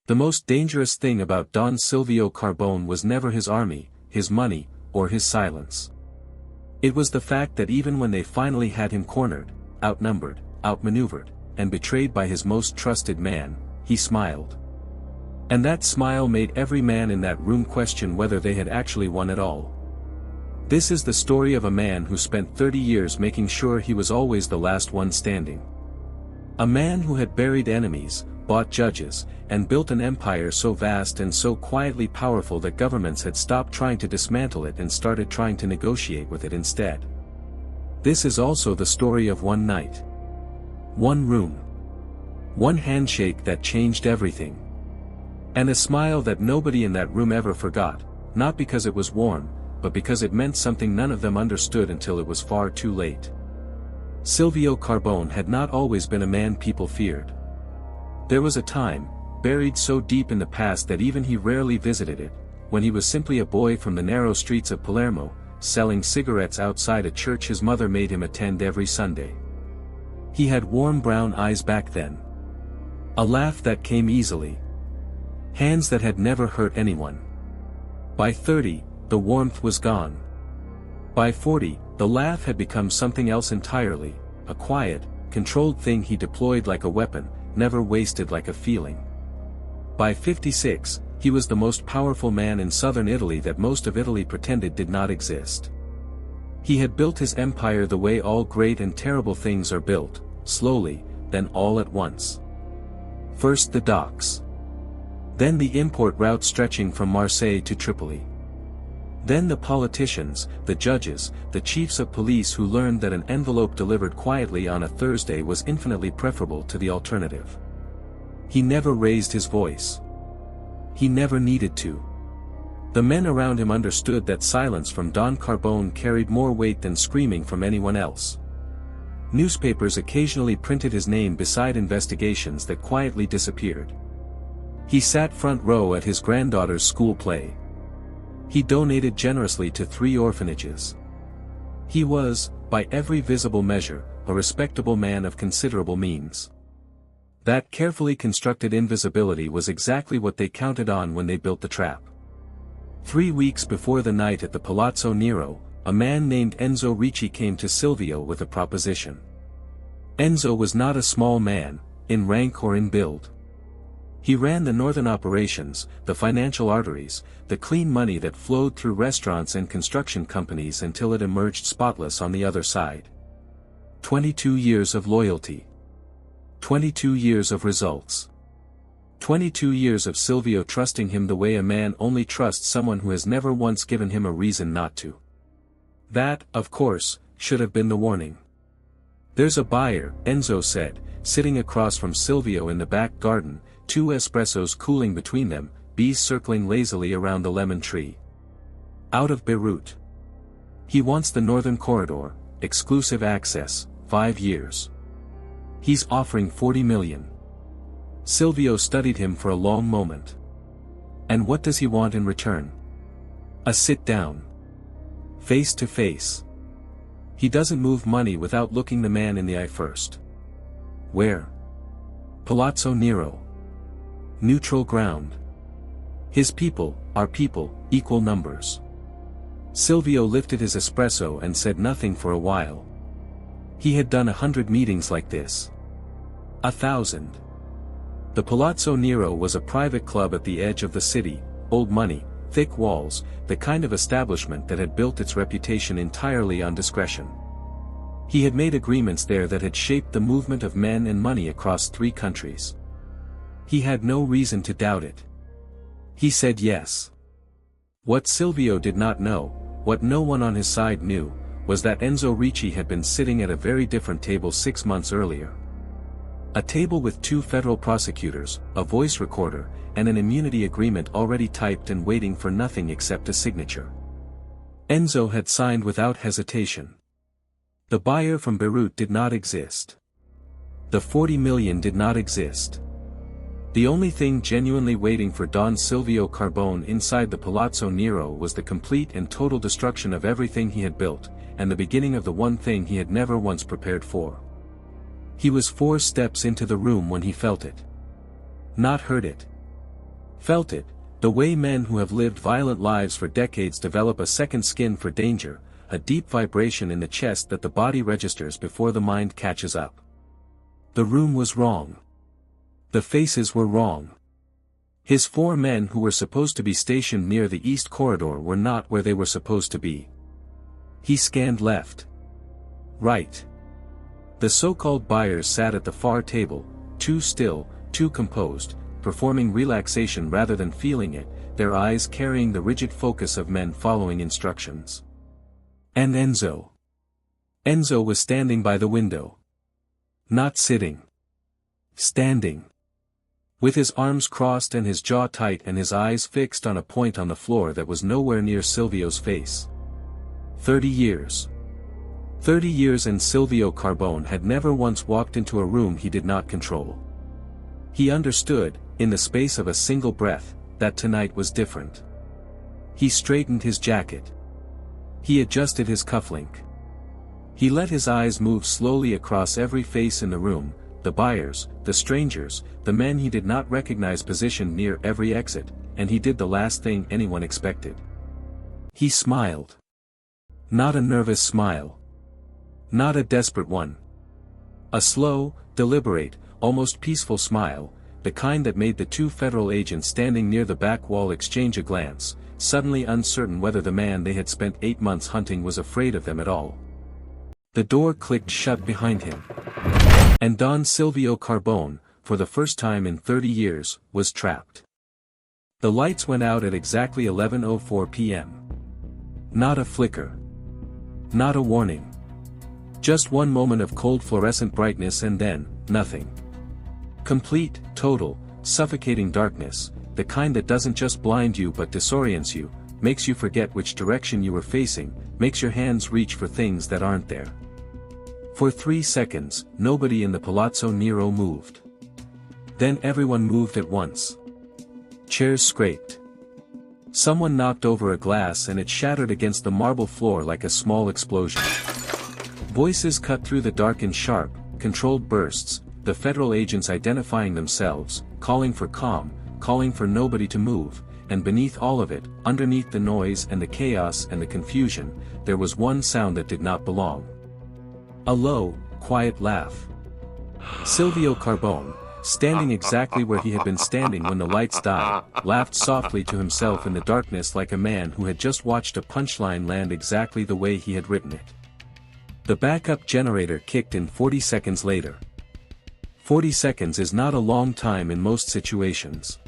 The most dangerous thing about Don Silvio Carbone was never his army, his money, or his silence. It was the fact that even when they finally had him cornered, outnumbered, outmaneuvered, and betrayed by his most trusted man, he smiled. And that smile made every man in that room question whether they had actually won at all. This is the story of a man who spent 30 years making sure he was always the last one standing. A man who had buried enemies, bought judges, and built an empire so vast and so quietly powerful that governments had stopped trying to dismantle it and started trying to negotiate with it instead. This is also the story of one night. One room. One handshake that changed everything. And a smile that nobody in that room ever forgot, not because it was warm, but because it meant something none of them understood until it was far too late. Silvio Carbone had not always been a man people feared. There was a time, buried so deep in the past that even he rarely visited it, when he was simply a boy from the narrow streets of Palermo, selling cigarettes outside a church his mother made him attend every Sunday. He had warm brown eyes back then. A laugh that came easily. Hands that had never hurt anyone. By 30, the warmth was gone. By 40, the laugh had become something else entirely, a quiet, controlled thing he deployed like a weapon, never wasted like a feeling. By 56, he was the most powerful man in southern Italy that most of Italy pretended did not exist. He had built his empire the way all great and terrible things are built, slowly, then all at once. First the docks. Then the import route stretching from Marseille to Tripoli. Then the politicians, the judges, the chiefs of police who learned that an envelope delivered quietly on a Thursday was infinitely preferable to the alternative. He never raised his voice. He never needed to. The men around him understood that silence from Don Carbone carried more weight than screaming from anyone else. Newspapers occasionally printed his name beside investigations that quietly disappeared. He sat front row at his granddaughter's school play. He donated generously to 3 orphanages. He was, by every visible measure, a respectable man of considerable means. That carefully constructed invisibility was exactly what they counted on when they built the trap. 3 weeks before the night at the Palazzo Nero, a man named Enzo Ricci came to Silvio with a proposition. Enzo was not a small man, in rank or in build. He ran the northern operations, the financial arteries, the clean money that flowed through restaurants and construction companies until it emerged spotless on the other side. 22 years of loyalty. 22 years of results. 22 years of Silvio trusting him the way a man only trusts someone who has never once given him a reason not to. That, of course, should have been the warning. "There's a buyer," Enzo said, sitting across from Silvio in the back garden, 2 espressos cooling between them, bees circling lazily around the lemon tree. "Out of Beirut. He wants the northern corridor, exclusive access, 5 years. He's offering 40 million. Silvio studied him for a long moment. "And what does he want in return?" "A sit-down. Face to face. He doesn't move money without looking the man in the eye first." "Where?" "Palazzo Nero. Neutral ground. His people, our people, equal numbers." Silvio lifted his espresso and said nothing for a while. He had done 100 meetings like this. 1,000. The Palazzo Nero was a private club at the edge of the city, old money, thick walls, the kind of establishment that had built its reputation entirely on discretion. He had made agreements there that had shaped the movement of men and money across 3 countries. He had no reason to doubt it. He said yes. What Silvio did not know, what no one on his side knew, was that Enzo Ricci had been sitting at a very different table 6 months earlier. A table with 2 federal prosecutors, a voice recorder, and an immunity agreement already typed and waiting for nothing except a signature. Enzo had signed without hesitation. The buyer from Beirut did not exist. The 40 million did not exist. The only thing genuinely waiting for Don Silvio Carbone inside the Palazzo Nero was the complete and total destruction of everything he had built, and the beginning of the one thing he had never once prepared for. He was 4 steps into the room when he felt it. Not heard it. Felt it, the way men who have lived violent lives for decades develop a second skin for danger, a deep vibration in the chest that the body registers before the mind catches up. The room was wrong. The faces were wrong. His 4 men who were supposed to be stationed near the east corridor were not where they were supposed to be. He scanned left. Right. The so-called buyers sat at the far table, too still, too composed, performing relaxation rather than feeling it, their eyes carrying the rigid focus of men following instructions. And Enzo. Enzo was standing by the window. Not sitting. Standing. With his arms crossed and his jaw tight and his eyes fixed on a point on the floor that was nowhere near Silvio's face. 30 years. 30 years and Silvio Carbone had never once walked into a room he did not control. He understood, in the space of a single breath, that tonight was different. He straightened his jacket. He adjusted his cufflink. He let his eyes move slowly across every face in the room, the buyers, the strangers, the men he did not recognize positioned near every exit, and he did the last thing anyone expected. He smiled. Not a nervous smile. Not a desperate one. A slow, deliberate, almost peaceful smile, the kind that made the 2 federal agents standing near the back wall exchange a glance, suddenly uncertain whether the man they had spent 8 months hunting was afraid of them at all. The door clicked shut behind him. And Don Silvio Carbone, for the first time in 30 years, was trapped. The lights went out at exactly 11:04 p.m. Not a flicker. Not a warning. Just one moment of cold fluorescent brightness and then, nothing. Complete, total, suffocating darkness, the kind that doesn't just blind you but disorients you, makes you forget which direction you were facing, makes your hands reach for things that aren't there. For 3 seconds, nobody in the Palazzo Nero moved. Then everyone moved at once. Chairs scraped. Someone knocked over a glass and it shattered against the marble floor like a small explosion. Voices cut through the dark in sharp, controlled bursts, the federal agents identifying themselves, calling for calm, calling for nobody to move, and beneath all of it, underneath the noise and the chaos and the confusion, there was one sound that did not belong. A low, quiet laugh. Silvio Carbone, standing exactly where he had been standing when the lights died, laughed softly to himself in the darkness like a man who had just watched a punchline land exactly the way he had written it. The backup generator kicked in 40 seconds later. 40 seconds is not a long time in most situations.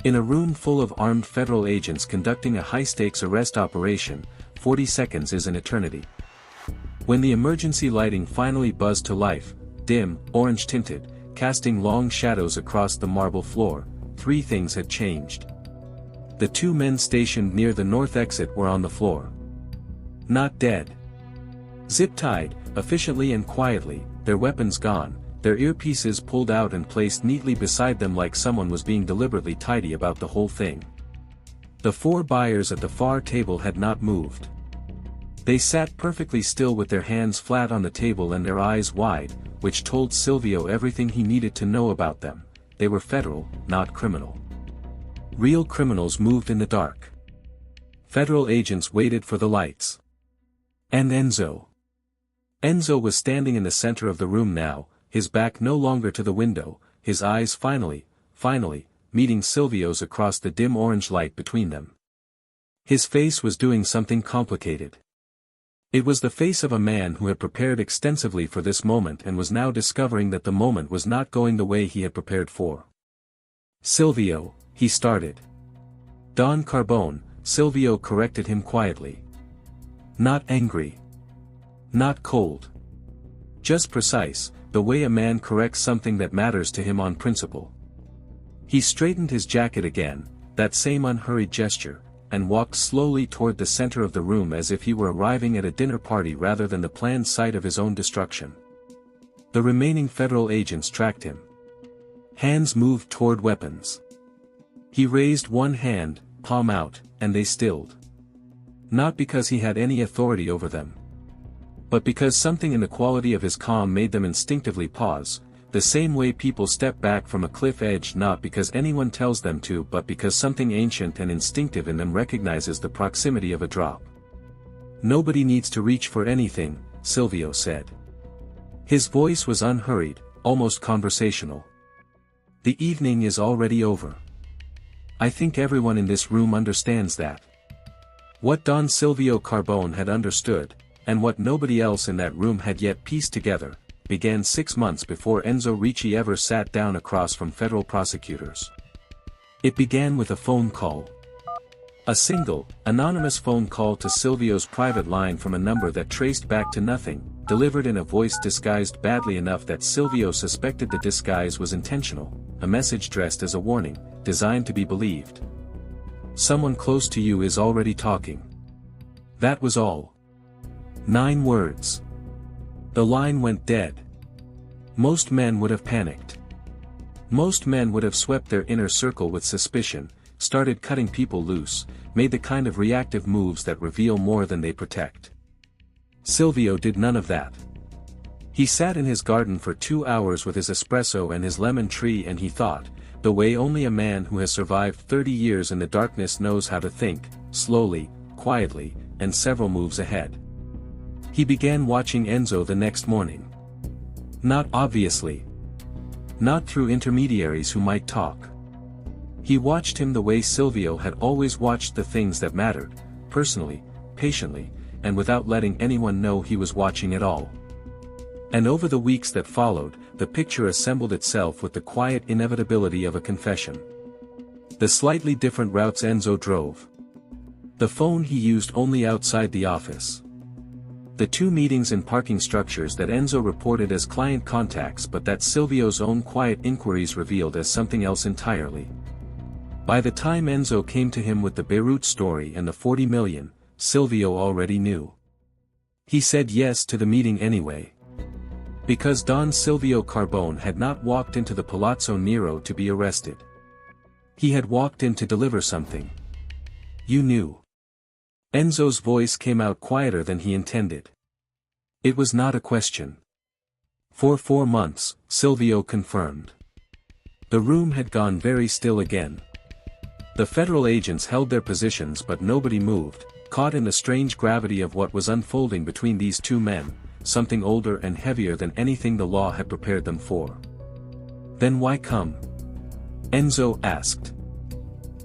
In a room full of armed federal agents conducting a high-stakes arrest operation, 40 seconds is an eternity. When the emergency lighting finally buzzed to life, dim, orange-tinted, casting long shadows across the marble floor, 3 things had changed. The 2 men stationed near the north exit were on the floor. Not dead. Zip-tied, efficiently and quietly, their weapons gone, their earpieces pulled out and placed neatly beside them like someone was being deliberately tidy about the whole thing. The 4 buyers at the far table had not moved. They sat perfectly still with their hands flat on the table and their eyes wide, which told Silvio everything he needed to know about them. They were federal, not criminal. Real criminals moved in the dark. Federal agents waited for the lights. And Enzo. Enzo was standing in the center of the room now, his back no longer to the window, his eyes finally, meeting Silvio's across the dim orange light between them. His face was doing something complicated. It was the face of a man who had prepared extensively for this moment and was now discovering that the moment was not going the way he had prepared for. Silvio, he started. Don Carbone, Silvio corrected him quietly. Not angry. Not cold. Just precise, the way a man corrects something that matters to him on principle. He straightened his jacket again, that same unhurried gesture, and walked slowly toward the center of the room as if he were arriving at a dinner party rather than the planned site of his own destruction. The remaining federal agents tracked him. Hands moved toward weapons. He raised one hand, palm out, and they stilled. Not because he had any authority over them, but because something in the quality of his calm made them instinctively pause. The same way people step back from a cliff edge not because anyone tells them to but because something ancient and instinctive in them recognizes the proximity of a drop. Nobody needs to reach for anything, Silvio said. His voice was unhurried, almost conversational. The evening is already over. I think everyone in this room understands that. What Don Silvio Carbone had understood, and what nobody else in that room had yet pieced together, began 6 months before Enzo Ricci ever sat down across from federal prosecutors. It began with a phone call. A single, anonymous phone call to Silvio's private line from a number that traced back to nothing, delivered in a voice disguised badly enough that Silvio suspected the disguise was intentional, a message dressed as a warning, designed to be believed. Someone close to you is already talking. That was all. 9 words. The line went dead. Most men would have panicked. Most men would have swept their inner circle with suspicion, started cutting people loose, made the kind of reactive moves that reveal more than they protect. Silvio did none of that. He sat in his garden for 2 hours with his espresso and his lemon tree and he thought, the way only a man who has survived 30 years in the darkness knows how to think, slowly, quietly, and several moves ahead. He began watching Enzo the next morning. Not obviously. Not through intermediaries who might talk. He watched him the way Silvio had always watched the things that mattered, personally, patiently, and without letting anyone know he was watching at all. And over the weeks that followed, the picture assembled itself with the quiet inevitability of a confession. The slightly different routes Enzo drove. The phone he used only outside the office. The 2 meetings in parking structures that Enzo reported as client contacts but that Silvio's own quiet inquiries revealed as something else entirely. By the time Enzo came to him with the Beirut story and the 40 million, Silvio already knew. He said yes to the meeting anyway. Because Don Silvio Carbone had not walked into the Palazzo Nero to be arrested. He had walked in to deliver something. You knew. Enzo's voice came out quieter than he intended. It was not a question. For 4 months, Silvio confirmed. The room had gone very still again. The federal agents held their positions but nobody moved, caught in the strange gravity of what was unfolding between these 2 men, something older and heavier than anything the law had prepared them for. Then why come? Enzo asked.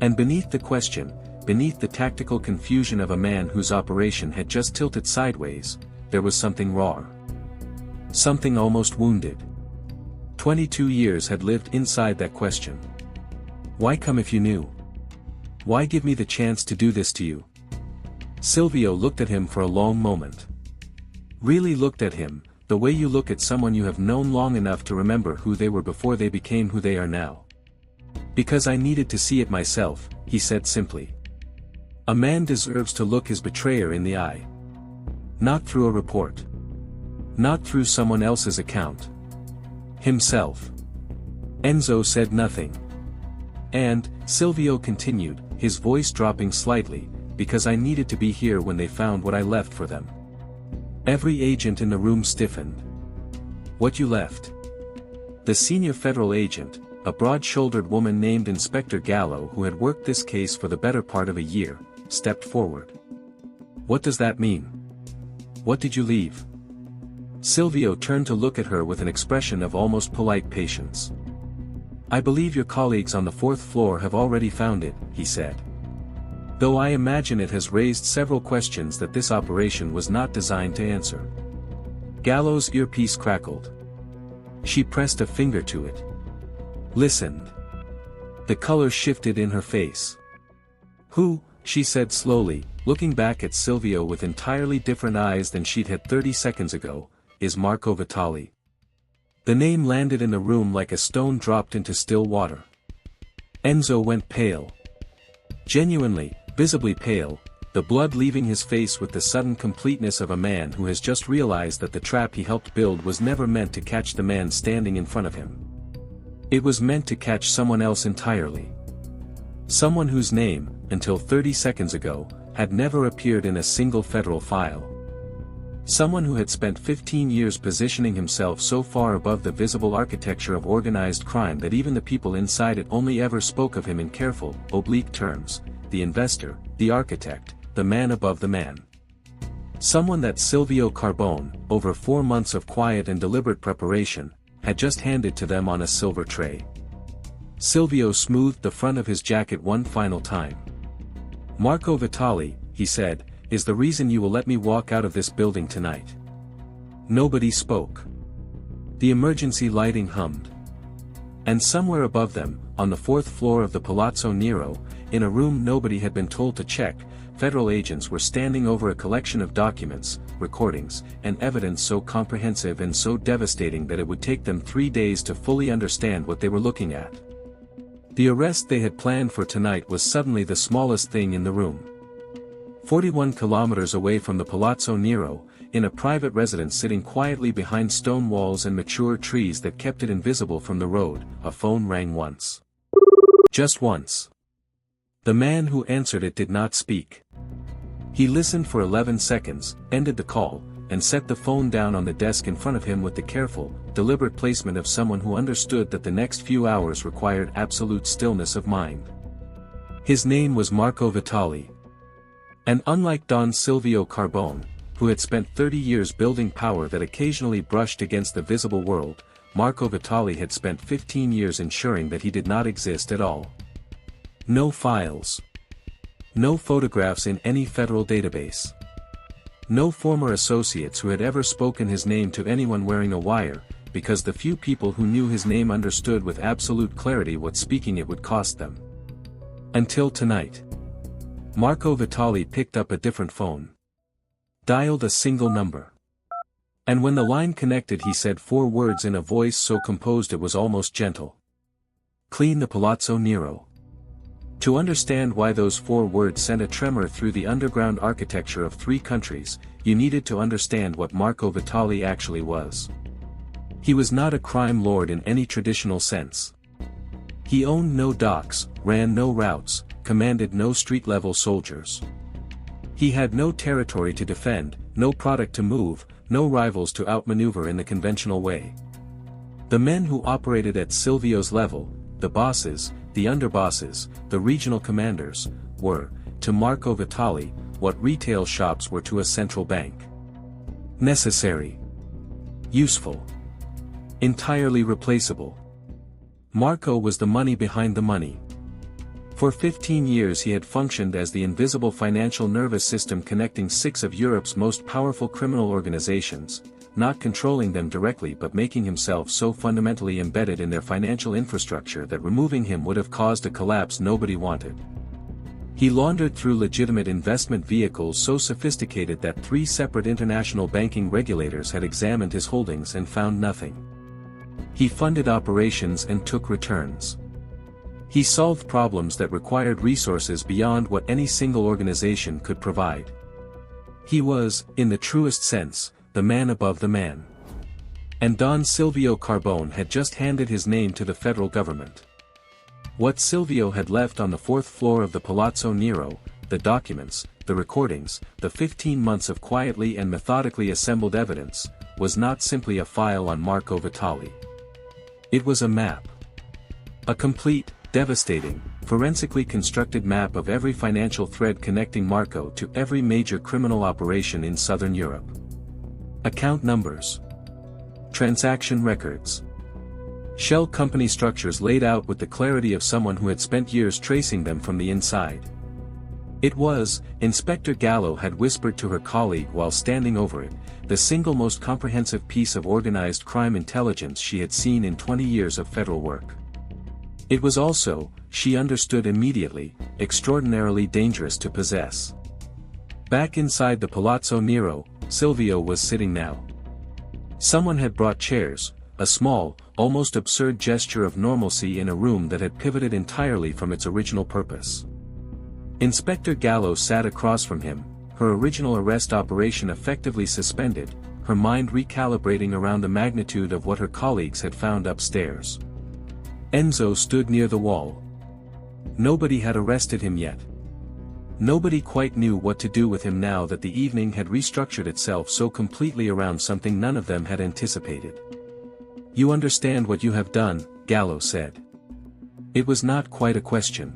And beneath the question, beneath the tactical confusion of a man whose operation had just tilted sideways, there was something raw. Something almost wounded. 22 years had lived inside that question. Why come if you knew? Why give me the chance to do this to you? Silvio looked at him for a long moment. Really looked at him, the way you look at someone you have known long enough to remember who they were before they became who they are now. Because I needed to see it myself, he said simply. A man deserves to look his betrayer in the eye. Not through a report. Not through someone else's account. Himself. Enzo said nothing. And, Silvio continued, his voice dropping slightly, because I needed to be here when they found what I left for them. Every agent in the room stiffened. What you left? The senior federal agent, a broad-shouldered woman named Inspector Gallo who had worked this case for the better part of a year, stepped forward. What does that mean? What did you leave? Silvio turned to look at her with an expression of almost polite patience. I believe your colleagues on the 4th floor have already found it, he said. Though I imagine it has raised several questions that this operation was not designed to answer. Gallo's earpiece crackled. She pressed a finger to it. Listened. The color shifted in her face. Who, she said slowly, looking back at Silvio with entirely different eyes than she'd had 30 seconds ago, is Marco Vitali. The name landed in the room like a stone dropped into still water. Enzo went pale. Genuinely, visibly pale, the blood leaving his face with the sudden completeness of a man who has just realized that the trap he helped build was never meant to catch the man standing in front of him. It was meant to catch someone else entirely. Someone whose name, until 30 seconds ago, had never appeared in a single federal file. Someone who had spent 15 years positioning himself so far above the visible architecture of organized crime that even the people inside it only ever spoke of him in careful, oblique terms: the investor, the architect, the man above the man. Someone that Silvio Carbone, over 4 months of quiet and deliberate preparation, had just handed to them on a silver tray. Silvio smoothed the front of his jacket one final time. "Marco Vitali," he said, "is the reason you will let me walk out of this building tonight." Nobody spoke. The emergency lighting hummed. And somewhere above them, on the 4th floor of the Palazzo Nero, in a room nobody had been told to check, federal agents were standing over a collection of documents, recordings, and evidence so comprehensive and so devastating that it would take them 3 days to fully understand what they were looking at. The arrest they had planned for tonight was suddenly the smallest thing in the room. 41 kilometers away from the Palazzo Nero, in a private residence sitting quietly behind stone walls and mature trees that kept it invisible from the road, a phone rang once. Just once. The man who answered it did not speak. He listened for 11 seconds, ended the call, and set the phone down on the desk in front of him with the careful, deliberate placement of someone who understood that the next few hours required absolute stillness of mind. His name was Marco Vitali. And unlike Don Silvio Carbone, who had spent 30 years building power that occasionally brushed against the visible world, Marco Vitali had spent 15 years ensuring that he did not exist at all. No files. No photographs in any federal database. No former associates who had ever spoken his name to anyone wearing a wire, because the few people who knew his name understood with absolute clarity what speaking it would cost them. Until tonight. Marco Vitali picked up a different phone. Dialed a single number. And when the line connected he said 4 words in a voice so composed it was almost gentle. "Clean the Palazzo Nero." To understand why those 4 words sent a tremor through the underground architecture of 3 countries, you needed to understand what Marco Vitali actually was. He was not a crime lord in any traditional sense. He owned no docks, ran no routes, commanded no street-level soldiers. He had no territory to defend, no product to move, no rivals to outmaneuver in the conventional way. The men who operated at Silvio's level, the bosses, the underbosses, the regional commanders, were, to Marco Vitali, what retail shops were to a central bank. Necessary. Useful. Entirely replaceable. Marco was the money behind the money. For 15 years he had functioned as the invisible financial nervous system connecting 6 of Europe's most powerful criminal organizations, not controlling them directly but making himself so fundamentally embedded in their financial infrastructure that removing him would have caused a collapse nobody wanted. He laundered through legitimate investment vehicles so sophisticated that 3 separate international banking regulators had examined his holdings and found nothing. He funded operations and took returns. He solved problems that required resources beyond what any single organization could provide. He was, in the truest sense, the man above the man. And Don Silvio Carbone had just handed his name to the federal government. What Silvio had left on the 4th floor of the Palazzo Nero, the documents, the recordings, the 15 months of quietly and methodically assembled evidence, was not simply a file on Marco Vitali. It was a map. A complete, devastating, forensically constructed map of every financial thread connecting Marco to every major criminal operation in Southern Europe. Account numbers. Transaction records. Shell company structures laid out with the clarity of someone who had spent years tracing them from the inside. It was, Inspector Gallo had whispered to her colleague while standing over it, the single most comprehensive piece of organized crime intelligence she had seen in 20 years of federal work. It was also, she understood immediately, extraordinarily dangerous to possess. Back inside the Palazzo Nero, Silvio was sitting now. Someone had brought chairs, a small, almost absurd gesture of normalcy in a room that had pivoted entirely from its original purpose. Inspector Gallo sat across from him, her original arrest operation effectively suspended, her mind recalibrating around the magnitude of what her colleagues had found upstairs. Enzo stood near the wall. Nobody had arrested him yet. Nobody quite knew what to do with him now that the evening had restructured itself so completely around something none of them had anticipated. "You understand what you have done," Gallo said. It was not quite a question.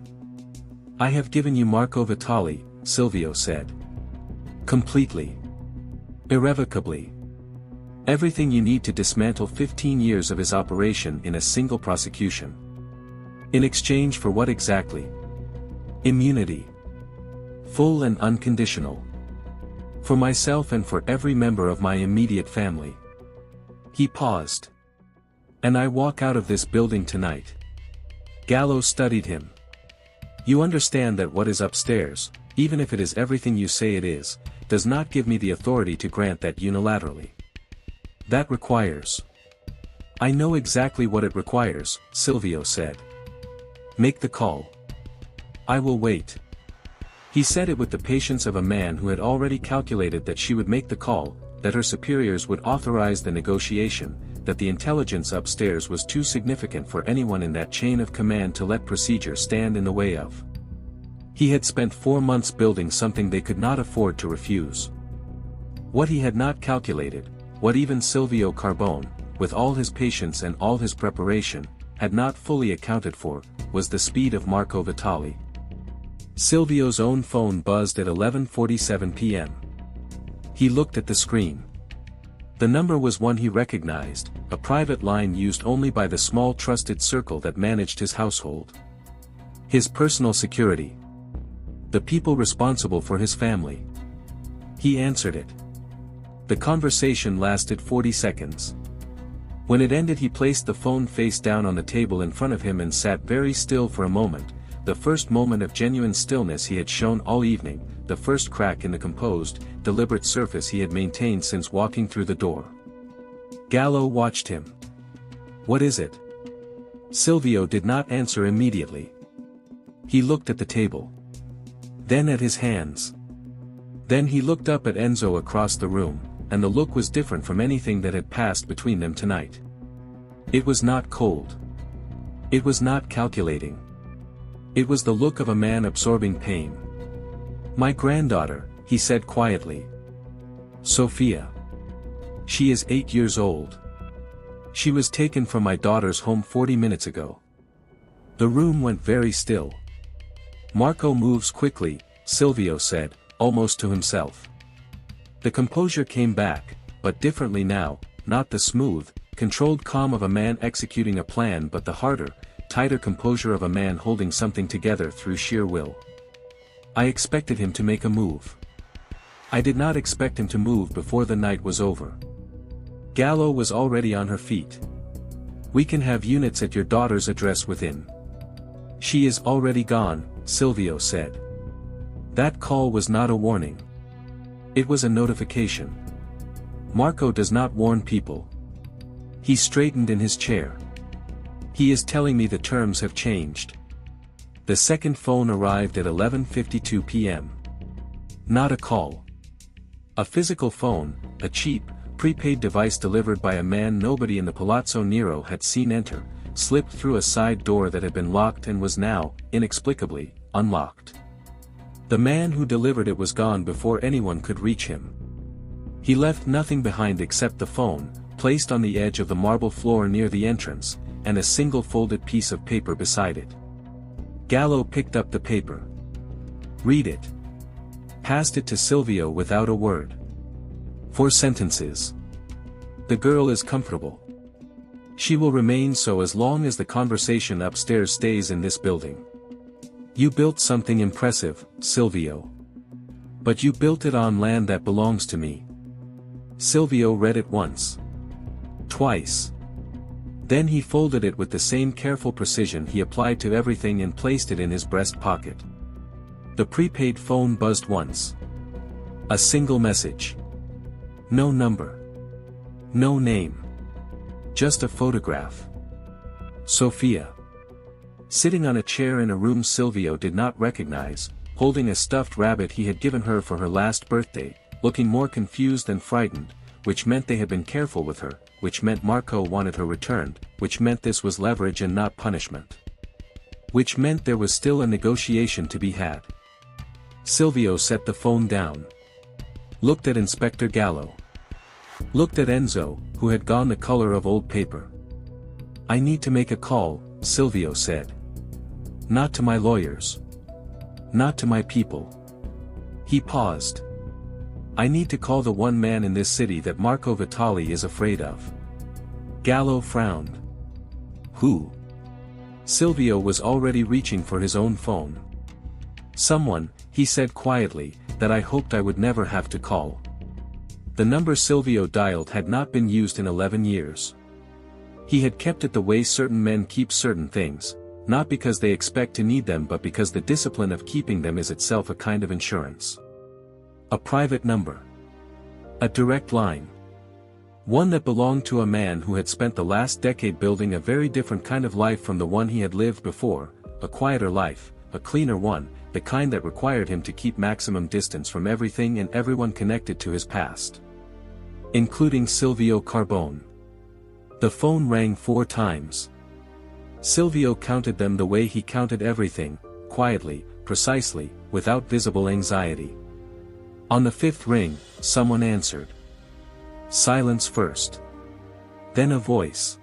"I have given you Marco Vitali," Silvio said. "Completely. Irrevocably. Everything you need to dismantle 15 years of his operation in a single prosecution. In exchange for what exactly? Immunity. Full and unconditional. For myself and for every member of my immediate family." He paused. "And I walk out of this building tonight." Gallo studied him. "You understand that what is upstairs, even if it is everything you say it is, does not give me the authority to grant that unilaterally. That requires—" "I know exactly what it requires," Silvio said. "Make the call." "I will wait." He said it with the patience of a man who had already calculated that she would make the call, that her superiors would authorize the negotiation, that the intelligence upstairs was too significant for anyone in that chain of command to let procedure stand in the way of. He had spent 4 months building something they could not afford to refuse. What he had not calculated, what even Silvio Carbone, with all his patience and all his preparation, had not fully accounted for, was the speed of Marco Vitali. Silvio's own phone buzzed at 11:47 p.m. He looked at the screen. The number was one he recognized, a private line used only by the small trusted circle that managed his household. His personal security. The people responsible for his family. He answered it. The conversation lasted 40 seconds. When it ended, he placed the phone face down on the table in front of him and sat very still for a moment, the first moment of genuine stillness he had shown all evening, the first crack in the composed, deliberate surface he had maintained since walking through the door. Gallo watched him. "What is it?" Silvio did not answer immediately. He looked at the table. Then at his hands. Then he looked up at Enzo across the room, and the look was different from anything that had passed between them tonight. It was not cold. It was not calculating. It was the look of a man absorbing pain. "My granddaughter," he said quietly. "Sophia. She is 8 years old. She was taken from my daughter's home 40 minutes ago." The room went very still. "Marco moves quickly," Silvio said, almost to himself. The composure came back, but differently now, not the smooth, controlled calm of a man executing a plan but the harder, tighter composure of a man holding something together through sheer will. "I expected him to make a move. I did not expect him to move before the night was over." Gallo was already on her feet. "We can have units at your daughter's address within." "She is already gone," Silvio said. That call was not a warning. It was a notification. Marco does not warn people. He straightened in his chair. "He is telling me the terms have changed." The second phone arrived at 11:52 p.m. Not a call. A physical phone, a cheap, prepaid device delivered by a man nobody in the Palazzo Nero had seen enter, slipped through a side door that had been locked and was now, inexplicably, unlocked. The man who delivered it was gone before anyone could reach him. He left nothing behind except the phone, placed on the edge of the marble floor near the entrance, and a single folded piece of paper beside it. Gallo picked up the paper. "Read it." Passed it to Silvio without a word. 4 sentences. "The girl is comfortable. She will remain so as long as the conversation upstairs stays in this building. You built something impressive, Silvio. But you built it on land that belongs to me." Silvio read it once. Twice. Then he folded it with the same careful precision he applied to everything and placed it in his breast pocket. The prepaid phone buzzed once. A single message. No number. No name. Just a photograph. Sophia. Sitting on a chair in a room Silvio did not recognize, holding a stuffed rabbit he had given her for her last birthday, looking more confused than frightened, which meant they had been careful with her, which meant Marco wanted her returned, which meant this was leverage and not punishment. Which meant there was still a negotiation to be had. Silvio set the phone down. Looked at Inspector Gallo. Looked at Enzo, who had gone the color of old paper. "I need to make a call," Silvio said. "Not to my lawyers. Not to my people." He paused. "I need to call the one man in this city that Marco Vitali is afraid of." Gallo frowned. "Who?" Silvio was already reaching for his own phone. "Someone," he said quietly, "that I hoped I would never have to call." The number Silvio dialed had not been used in 11 years. He had kept it the way certain men keep certain things, not because they expect to need them but because the discipline of keeping them is itself a kind of insurance. A private number. A direct line. One that belonged to a man who had spent the last decade building a very different kind of life from the one he had lived before, a quieter life, a cleaner one, the kind that required him to keep maximum distance from everything and everyone connected to his past. Including Silvio Carbone. The phone rang 4 times. Silvio counted them the way he counted everything, quietly, precisely, without visible anxiety. On the 5th ring, someone answered. Silence first. Then a voice.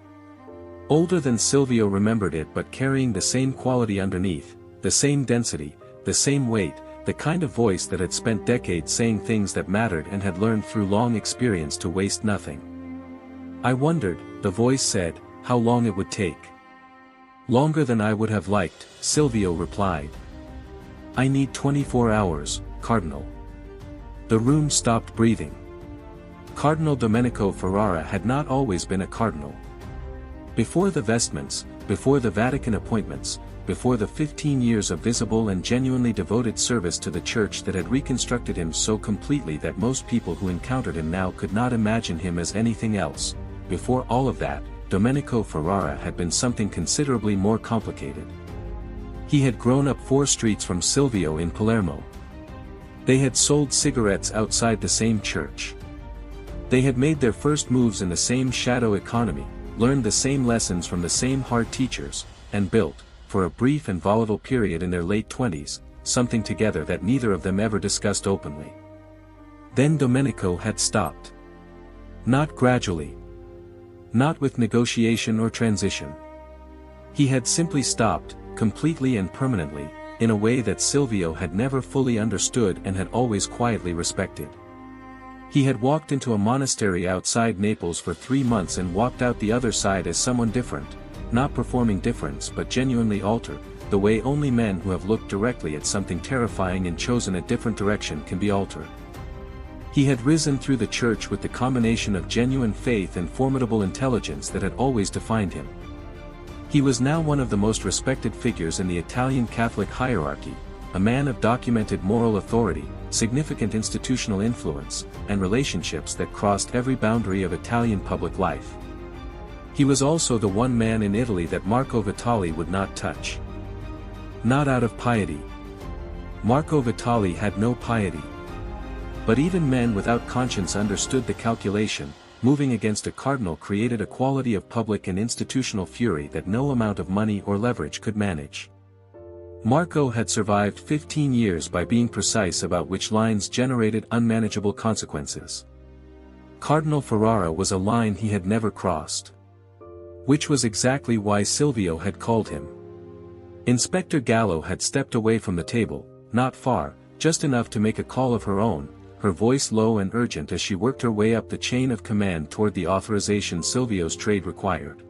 Older than Silvio remembered it but carrying the same quality underneath, the same density, the same weight, the kind of voice that had spent decades saying things that mattered and had learned through long experience to waste nothing. "I wondered," the voice said, "how long it would take." "Longer than I would have liked," Silvio replied. "I need 24 hours, Cardinal." The room stopped breathing. Cardinal Domenico Ferrara had not always been a cardinal. Before the vestments, before the Vatican appointments, before the 15 years of visible and genuinely devoted service to the Church that had reconstructed him so completely that most people who encountered him now could not imagine him as anything else, before all of that, Domenico Ferrara had been something considerably more complicated. He had grown up 4 streets from Silvio in Palermo. They had sold cigarettes outside the same church. They had made their first moves in the same shadow economy, learned the same lessons from the same hard teachers, and built, for a brief and volatile period in their late 20s, something together that neither of them ever discussed openly. Then Domenico had stopped. Not gradually. Not with negotiation or transition. He had simply stopped, completely and permanently, in a way that Silvio had never fully understood and had always quietly respected. He had walked into a monastery outside Naples for 3 months and walked out the other side as someone different, not performing difference but genuinely altered, the way only men who have looked directly at something terrifying and chosen a different direction can be altered. He had risen through the church with the combination of genuine faith and formidable intelligence that had always defined him. He was now one of the most respected figures in the Italian Catholic hierarchy, a man of documented moral authority, significant institutional influence, and relationships that crossed every boundary of Italian public life. He was also the one man in Italy that Marco Vitali would not touch. Not out of piety. Marco Vitali had no piety. But even men without conscience understood the calculation. Moving against a cardinal created a quality of public and institutional fury that no amount of money or leverage could manage. Marco had survived 15 years by being precise about which lines generated unmanageable consequences. Cardinal Ferrara was a line he had never crossed. Which was exactly why Silvio had called him. Inspector Gallo had stepped away from the table, not far, just enough to make a call of her own, her voice low and urgent as she worked her way up the chain of command toward the authorization Silvio's trade required.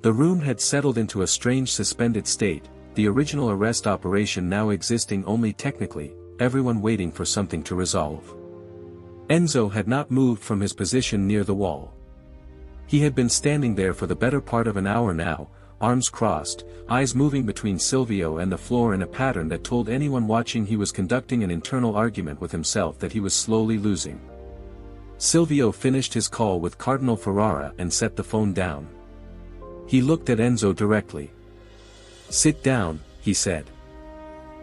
The room had settled into a strange suspended state, the original arrest operation now existing only technically, everyone waiting for something to resolve. Enzo had not moved from his position near the wall. He had been standing there for the better part of an hour now, arms crossed, eyes moving between Silvio and the floor in a pattern that told anyone watching he was conducting an internal argument with himself that he was slowly losing. Silvio finished his call with Cardinal Ferrara and set the phone down. He looked at Enzo directly. "Sit down," he said.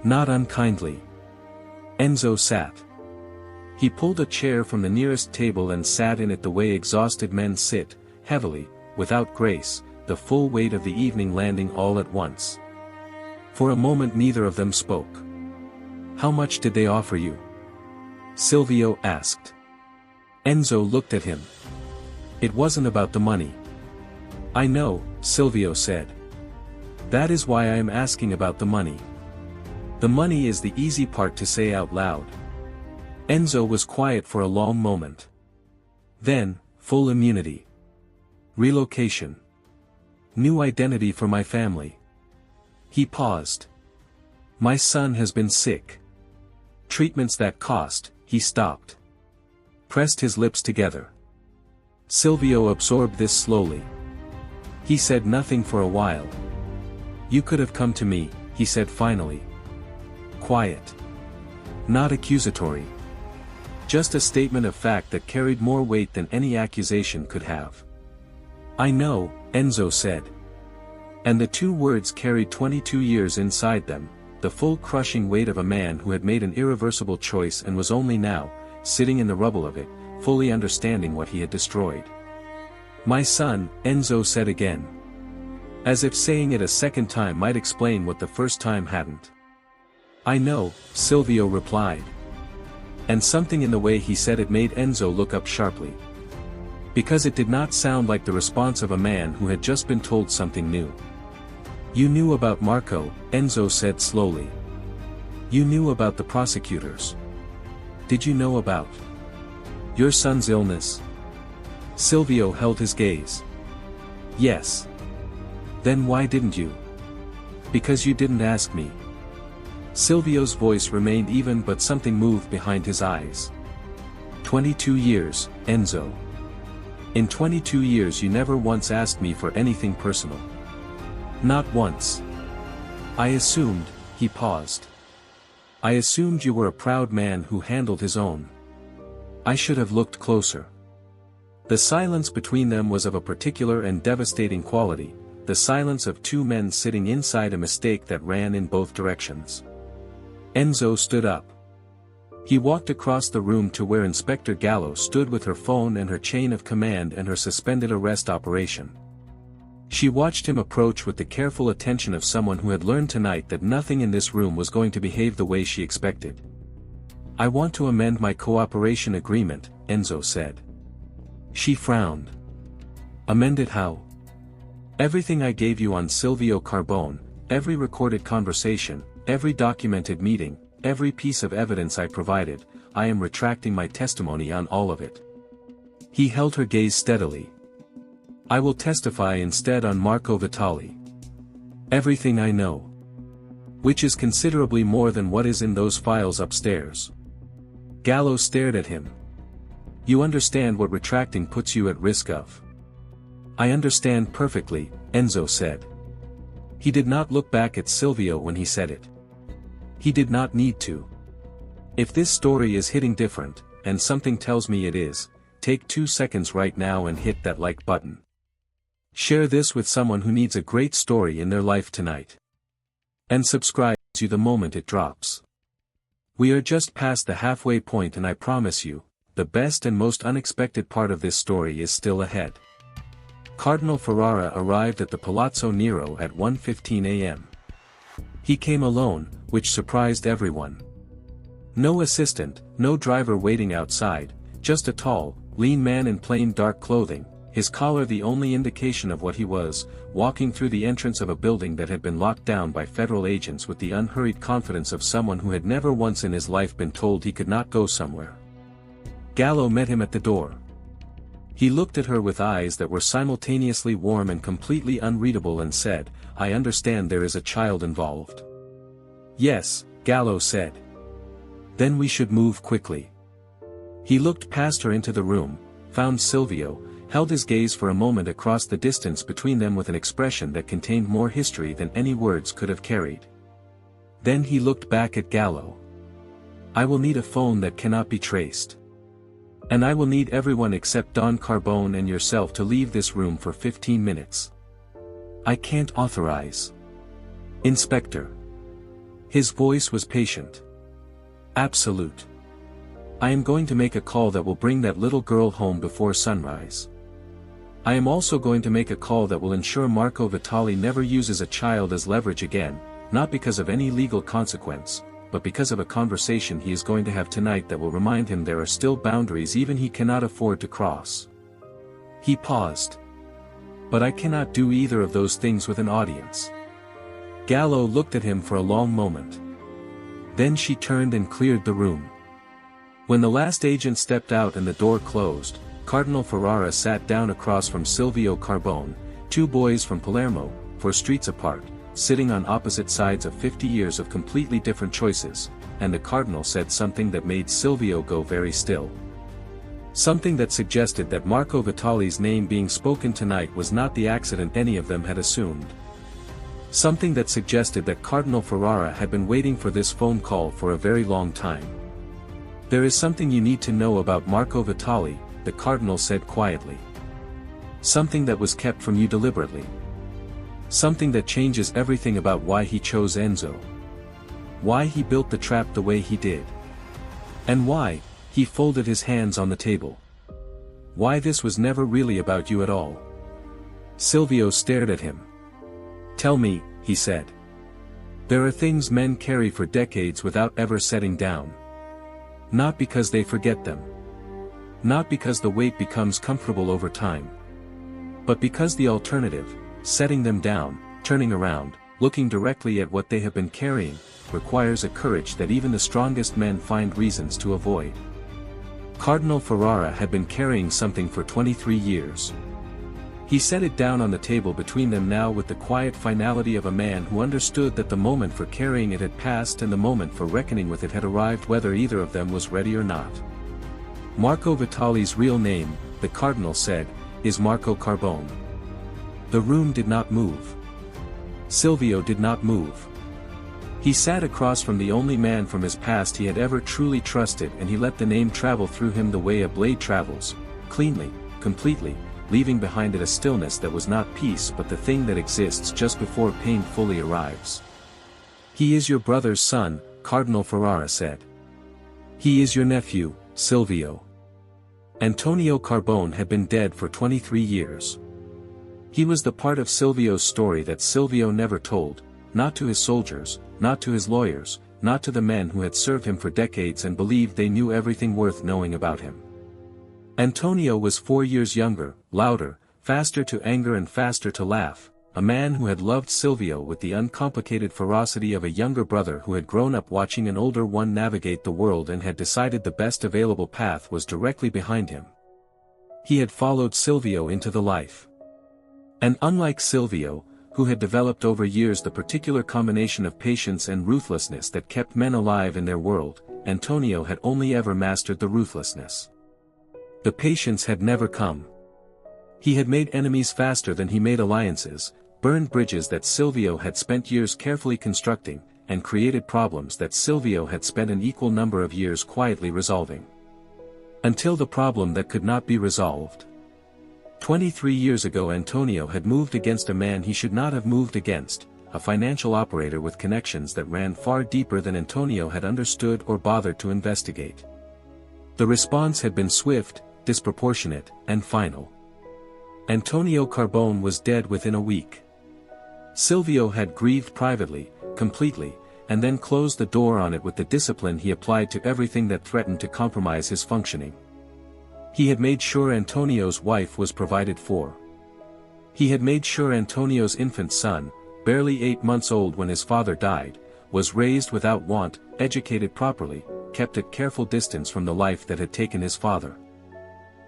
Not unkindly. Enzo sat. He pulled a chair from the nearest table and sat in it the way exhausted men sit, heavily, without grace, the full weight of the evening landing all at once. For a moment neither of them spoke. How much did they offer you? Silvio asked. Enzo looked at him. It wasn't about the money. I know, Silvio said. That is why I am asking about the money. The money is the easy part to say out loud. Enzo was quiet for a long moment. Then, full immunity. Relocation. New identity for my family. He paused. My son has been sick. Treatments that cost, he stopped. Pressed his lips together. Silvio absorbed this slowly. He said nothing for a while. You could have come to me, he said finally. Quiet. Not accusatory. Just a statement of fact that carried more weight than any accusation could have. I know, Enzo said. And the two words carried 22 years inside them, the full crushing weight of a man who had made an irreversible choice and was only now, sitting in the rubble of it, fully understanding what he had destroyed. My son, Enzo said again. As if saying it a second time might explain what the first time hadn't. I know, Silvio replied. And something in the way he said it made Enzo look up sharply. Because it did not sound like the response of a man who had just been told something new. You knew about Marco, Enzo said slowly. You knew about the prosecutors. Did you know about your son's illness? Silvio held his gaze. Yes. Then why didn't you? Because you didn't ask me. Silvio's voice remained even, but something moved behind his eyes. 22 years, Enzo. In 22 years you never once asked me for anything personal. Not once. I assumed, he paused. I assumed you were a proud man who handled his own. I should have looked closer. The silence between them was of a particular and devastating quality, the silence of two men sitting inside a mistake that ran in both directions. Enzo stood up. He walked across the room to where Inspector Gallo stood with her phone and her chain of command and her suspended arrest operation. She watched him approach with the careful attention of someone who had learned tonight that nothing in this room was going to behave the way she expected. I want to amend my cooperation agreement, Enzo said. She frowned. Amend it how? Everything I gave you on Silvio Carbone, every recorded conversation, every documented meeting, every piece of evidence I provided, I am retracting my testimony on all of it. He held her gaze steadily. I will testify instead on Marco Vitali. Everything I know. Which is considerably more than what is in those files upstairs. Gallo stared at him. You understand what retracting puts you at risk of. I understand perfectly, Enzo said. He did not look back at Silvio when he said it. He did not need to. If this story is hitting different, and something tells me it is, take 2 seconds right now and hit that like button. Share this with someone who needs a great story in their life tonight. And subscribe to the moment it drops. We are just past the halfway point, and I promise you, the best and most unexpected part of this story is still ahead. Cardinal Ferrara arrived at the Palazzo Nero at 1:15 a.m. He came alone, which surprised everyone. No assistant, no driver waiting outside, just a tall, lean man in plain dark clothing, his collar the only indication of what he was, walking through the entrance of a building that had been locked down by federal agents with the unhurried confidence of someone who had never once in his life been told he could not go somewhere. Gallo met him at the door. He looked at her with eyes that were simultaneously warm and completely unreadable and said, I understand there is a child involved. Yes, Gallo said. Then we should move quickly. He looked past her into the room, found Silvio, held his gaze for a moment across the distance between them with an expression that contained more history than any words could have carried. Then he looked back at Gallo. I will need a phone that cannot be traced. And I will need everyone except Don Carbone and yourself to leave this room for 15 minutes. I can't authorize. Inspector. His voice was patient. Absolute. I am going to make a call that will bring that little girl home before sunrise. I am also going to make a call that will ensure Marco Vitali never uses a child as leverage again, not because of any legal consequence, but because of a conversation he is going to have tonight that will remind him there are still boundaries even he cannot afford to cross. He paused. But I cannot do either of those things with an audience. Gallo looked at him for a long moment. Then she turned and cleared the room. When the last agent stepped out and the door closed, Cardinal Ferrara sat down across from Silvio Carbone, 2 boys from Palermo, 4 streets apart, sitting on opposite sides of 50 years of completely different choices, and the Cardinal said something that made Silvio go very still. Something that suggested that Marco Vitali's name being spoken tonight was not the accident any of them had assumed. Something that suggested that Cardinal Ferrara had been waiting for this phone call for a very long time. There is something you need to know about Marco Vitali, the Cardinal said quietly. Something that was kept from you deliberately. Something that changes everything about why he chose Enzo. Why he built the trap the way he did. And why he folded his hands on the table. Why this was never really about you at all. Silvio stared at him. Tell me, he said. There are things men carry for decades without ever setting down. Not because they forget them. Not because the weight becomes comfortable over time. But because the alternative, setting them down, turning around, looking directly at what they have been carrying, requires a courage that even the strongest men find reasons to avoid. Cardinal Ferrara had been carrying something for 23 years. He set it down on the table between them now with the quiet finality of a man who understood that the moment for carrying it had passed and the moment for reckoning with it had arrived whether either of them was ready or not. Marco Vitali's real name, the Cardinal said, is Marco Carbone. The room did not move. Silvio did not move. He sat across from the only man from his past he had ever truly trusted and he let the name travel through him the way a blade travels, cleanly, completely, leaving behind it a stillness that was not peace but the thing that exists just before pain fully arrives. He is your brother's son, Cardinal Ferrara said. He is your nephew, Silvio. Antonio Carbone had been dead for 23 years. He was the part of Silvio's story that Silvio never told, not to his soldiers, not to his lawyers, not to the men who had served him for decades and believed they knew everything worth knowing about him. Antonio was 4 years younger, louder, faster to anger and faster to laugh, a man who had loved Silvio with the uncomplicated ferocity of a younger brother who had grown up watching an older one navigate the world and had decided the best available path was directly behind him. He had followed Silvio into the life. And unlike Silvio, who had developed over years the particular combination of patience and ruthlessness that kept men alive in their world, Antonio had only ever mastered the ruthlessness. The patience had never come. He had made enemies faster than he made alliances, burned bridges that Silvio had spent years carefully constructing, and created problems that Silvio had spent an equal number of years quietly resolving. Until the problem that could not be resolved. 23 years ago Antonio had moved against a man he should not have moved against, a financial operator with connections that ran far deeper than Antonio had understood or bothered to investigate. The response had been swift, disproportionate, and final. Antonio Carbone was dead within a week. Silvio had grieved privately, completely, and then closed the door on it with the discipline he applied to everything that threatened to compromise his functioning. He had made sure Antonio's wife was provided for. He had made sure Antonio's infant son, barely 8 months old when his father died, was raised without want, educated properly, kept at careful distance from the life that had taken his father.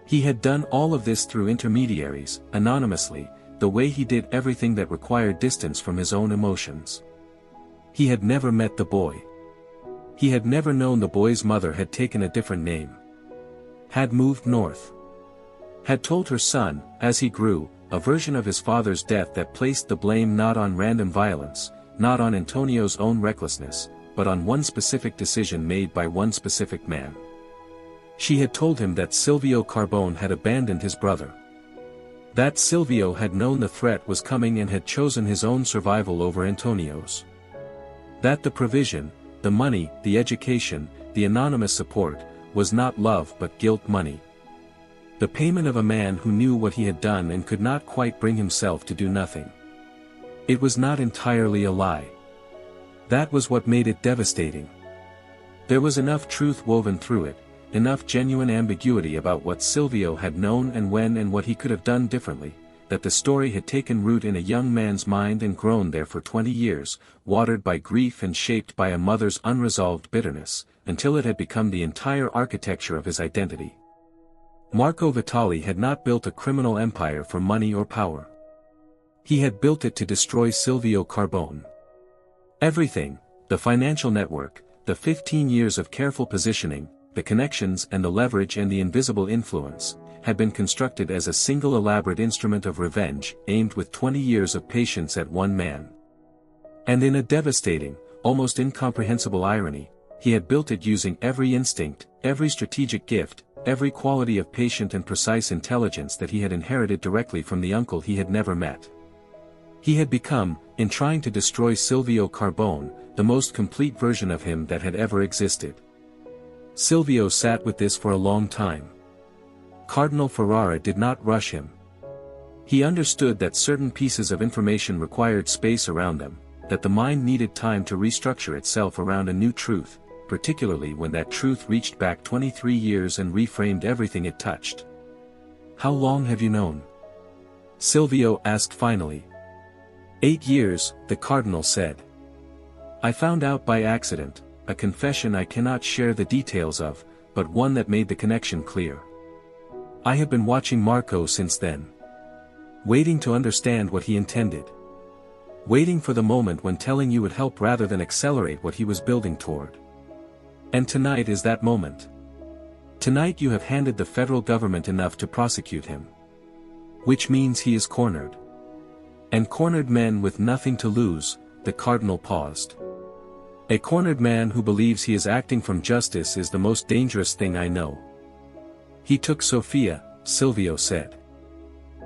He had done all of this through intermediaries, anonymously, the way he did everything that required distance from his own emotions. He had never met the boy. He had never known the boy's mother had taken a different name. Had moved north. Had told her son, as he grew, a version of his father's death that placed the blame not on random violence, not on Antonio's own recklessness, but on one specific decision made by one specific man. She had told him that Silvio Carbone had abandoned his brother. That Silvio had known the threat was coming and had chosen his own survival over Antonio's. That the provision, the money, the education, the anonymous support, was not love but guilt money. The payment of a man who knew what he had done and could not quite bring himself to do nothing. It was not entirely a lie. That was what made it devastating. There was enough truth woven through it, enough genuine ambiguity about what Silvio had known and when and what he could have done differently, that the story had taken root in a young man's mind and grown there for 20 years, watered by grief and shaped by a mother's unresolved bitterness, until it had become the entire architecture of his identity. Marco Vitali had not built a criminal empire for money or power. He had built it to destroy Silvio Carbone. Everything, the financial network, the 15 years of careful positioning, the connections and the leverage and the invisible influence, had been constructed as a single elaborate instrument of revenge, aimed with 20 years of patience at one man. And in a devastating, almost incomprehensible irony, he had built it using every instinct, every strategic gift, every quality of patient and precise intelligence that he had inherited directly from the uncle he had never met. He had become, in trying to destroy Silvio Carbone, the most complete version of him that had ever existed. Silvio sat with this for a long time. Cardinal Ferrara did not rush him. He understood that certain pieces of information required space around them, that the mind needed time to restructure itself around a new truth, particularly when that truth reached back 23 years and reframed everything it touched. "How long have you known?" Silvio asked finally. 8 years, the cardinal said. "I found out by accident, a confession I cannot share the details of, but one that made the connection clear. I have been watching Marco since then. Waiting to understand what he intended. Waiting for the moment when telling you would help rather than accelerate what he was building toward. And tonight is that moment. Tonight you have handed the federal government enough to prosecute him. Which means he is cornered. And cornered men with nothing to lose," the cardinal paused. "A cornered man who believes he is acting from justice is the most dangerous thing I know." "He took Sofia," Silvio said.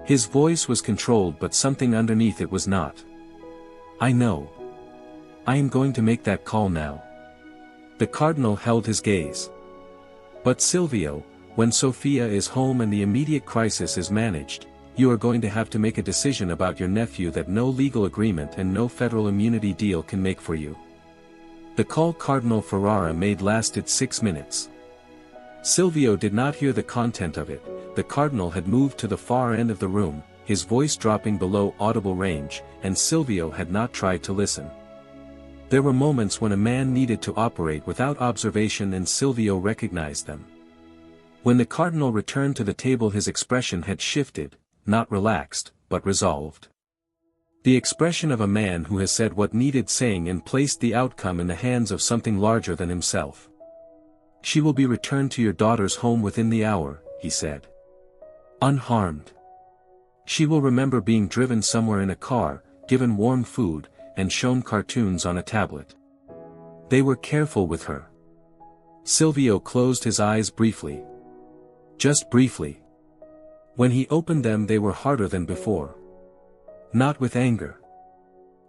His voice was controlled but something underneath it was not. "I know. I am going to make that call now." The cardinal held his gaze. "But Silvio, when Sofia is home and the immediate crisis is managed, you are going to have to make a decision about your nephew that no legal agreement and no federal immunity deal can make for you." The call Cardinal Ferrara made lasted 6 minutes. Silvio did not hear the content of it. The cardinal had moved to the far end of the room, his voice dropping below audible range, and Silvio had not tried to listen. There were moments when a man needed to operate without observation and Silvio recognized them. When the cardinal returned to the table his expression had shifted, not relaxed, but resolved. The expression of a man who has said what needed saying and placed the outcome in the hands of something larger than himself. "She will be returned to your daughter's home within the hour," he said. "Unharmed. She will remember being driven somewhere in a car, given warm food, and shown cartoons on a tablet. They were careful with her." Silvio closed his eyes briefly. Just briefly. When he opened them they were harder than before. Not with anger.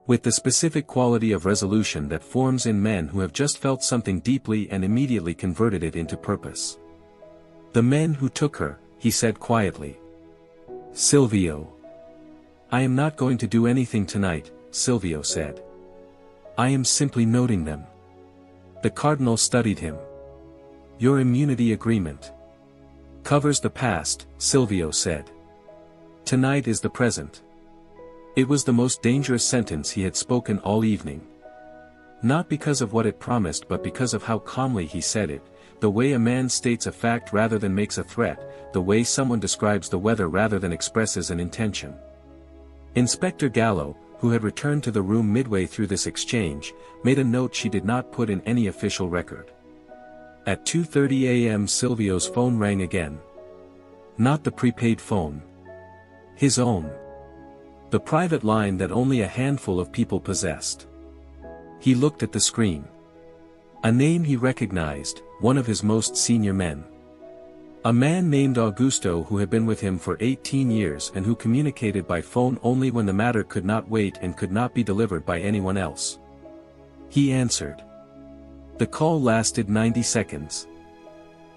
With the specific quality of resolution that forms in men who have just felt something deeply and immediately converted it into purpose. "The men who took her," he said quietly. "Silvio. I am not going to do anything tonight," Silvio said. "I am simply noting them." The cardinal studied him. "Your immunity agreement covers the past," Silvio said. "Tonight is the present." It was the most dangerous sentence he had spoken all evening. Not because of what it promised but because of how calmly he said it, the way a man states a fact rather than makes a threat, the way someone describes the weather rather than expresses an intention. Inspector Gallo, who had returned to the room midway through this exchange, made a note she did not put in any official record. At 2:30 a.m. Silvio's phone rang again. Not the prepaid phone. His own. The private line that only a handful of people possessed. He looked at the screen. A name he recognized, one of his most senior men. A man named Augusto who had been with him for 18 years and who communicated by phone only when the matter could not wait and could not be delivered by anyone else. He answered. The call lasted 90 seconds.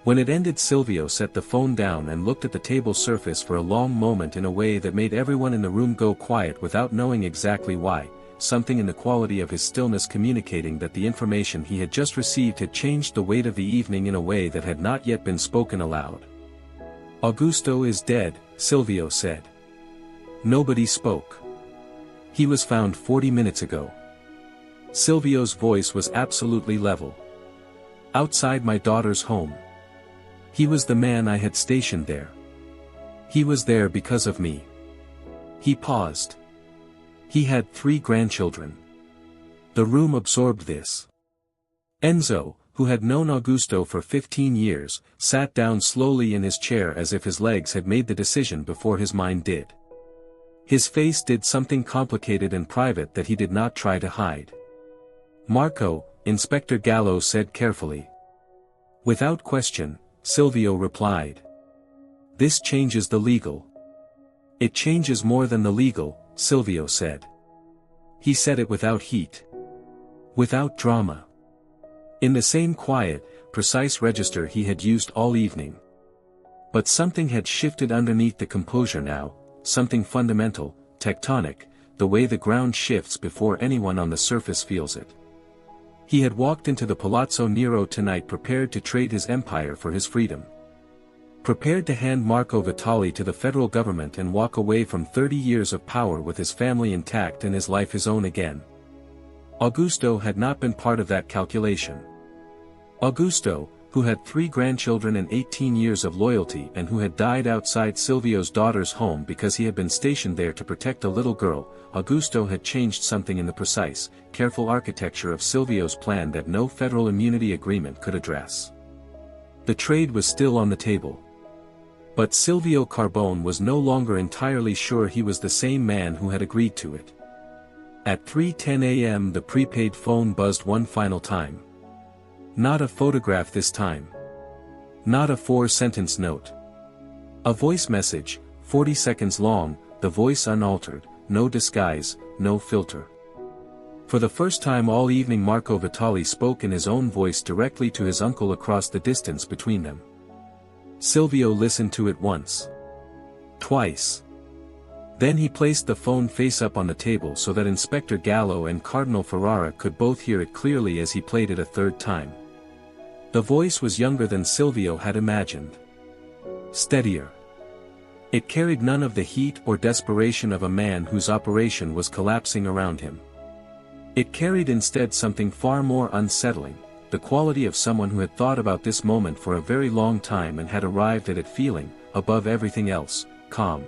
When it ended Silvio set the phone down and looked at the table surface for a long moment in a way that made everyone in the room go quiet without knowing exactly why, something in the quality of his stillness communicating that the information he had just received had changed the weight of the evening in a way that had not yet been spoken aloud. "Augusto is dead," Silvio said. Nobody spoke. "He was found 40 minutes ago." Silvio's voice was absolutely level. "Outside my daughter's home. He was the man I had stationed there. He was there because of me." He paused. He had 3 grandchildren. The room absorbed this. Enzo, who had known Augusto for 15 years, sat down slowly in his chair as if his legs had made the decision before his mind did. His face did something complicated and private that he did not try to hide. "Marco," Inspector Gallo said carefully. Without question, Silvio replied. "This changes the legal." "It changes more than the legal," Silvio said. He said it without heat. Without drama. In the same quiet, precise register he had used all evening. But something had shifted underneath the composure now, something fundamental, tectonic, the way the ground shifts before anyone on the surface feels it. He had walked into the Palazzo Nero tonight prepared to trade his empire for his freedom. Prepared to hand Marco Vitali to the federal government and walk away from 30 years of power with his family intact and his life his own again. Augusto had not been part of that calculation. Augusto, who had 3 grandchildren and 18 years of loyalty and who had died outside Silvio's daughter's home because he had been stationed there to protect a little girl, Augusto had changed something in the precise, careful architecture of Silvio's plan that no federal immunity agreement could address. The trade was still on the table. But Silvio Carbone was no longer entirely sure he was the same man who had agreed to it. At 3:10 a.m. the prepaid phone buzzed one final time. Not a photograph this time. Not a 4-sentence note. A voice message, 40 seconds long, the voice unaltered, no disguise, no filter. For the first time all evening Marco Vitali spoke in his own voice directly to his uncle across the distance between them. Silvio listened to it once. Twice. Then he placed the phone face up on the table so that Inspector Gallo and Cardinal Ferrara could both hear it clearly as he played it a third time. The voice was younger than Silvio had imagined. Steadier. It carried none of the heat or desperation of a man whose operation was collapsing around him. It carried instead something far more unsettling, the quality of someone who had thought about this moment for a very long time and had arrived at it feeling, above everything else, calm.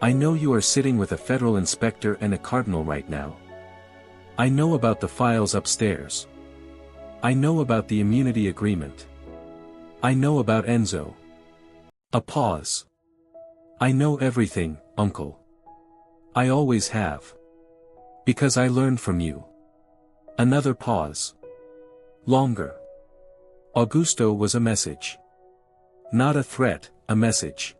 "I know you are sitting with a federal inspector and a cardinal right now. I know about the files upstairs. I know about the immunity agreement. I know about Enzo." A pause. "I know everything, Uncle. I always have. Because I learned from you." Another pause. Longer. Augusto was a message. Not a threat, a message.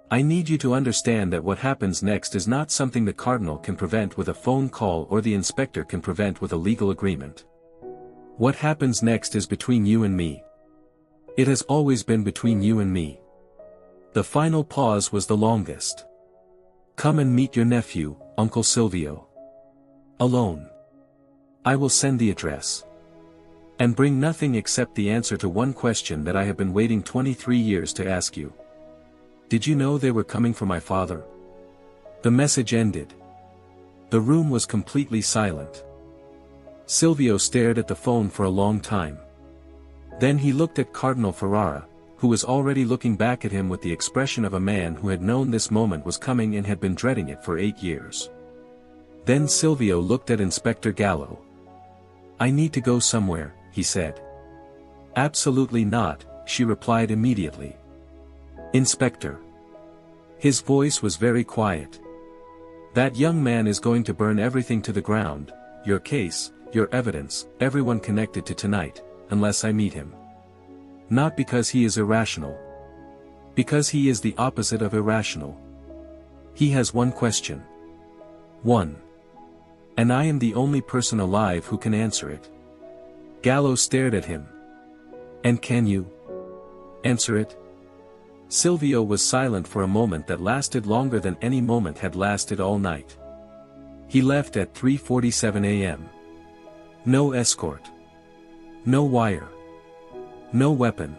"I need you to understand that what happens next is not something the cardinal can prevent with a phone call or the inspector can prevent with a legal agreement. What happens next is between you and me. It has always been between you and me." The final pause was the longest. "Come and meet your nephew, Uncle Silvio. Alone. I will send the address. And bring nothing except the answer to one question that I have been waiting 23 years to ask you. Did you know they were coming for my father?" The message ended. The room was completely silent. Silvio stared at the phone for a long time. Then he looked at Cardinal Ferrara, who was already looking back at him with the expression of a man who had known this moment was coming and had been dreading it for 8 years. Then Silvio looked at Inspector Gallo. "I need to go somewhere," he said. "Absolutely not," she replied immediately. "Inspector." His voice was very quiet. "That young man is going to burn everything to the ground, your case, your evidence, everyone connected to tonight, unless I meet him. Not because he is irrational. Because he is the opposite of irrational. He has one question. One. And I am the only person alive who can answer it." Gallo stared at him. "And can you answer it?" Silvio was silent for a moment that lasted longer than any moment had lasted all night. He left at 3:47 a.m. No escort. No wire. No weapon.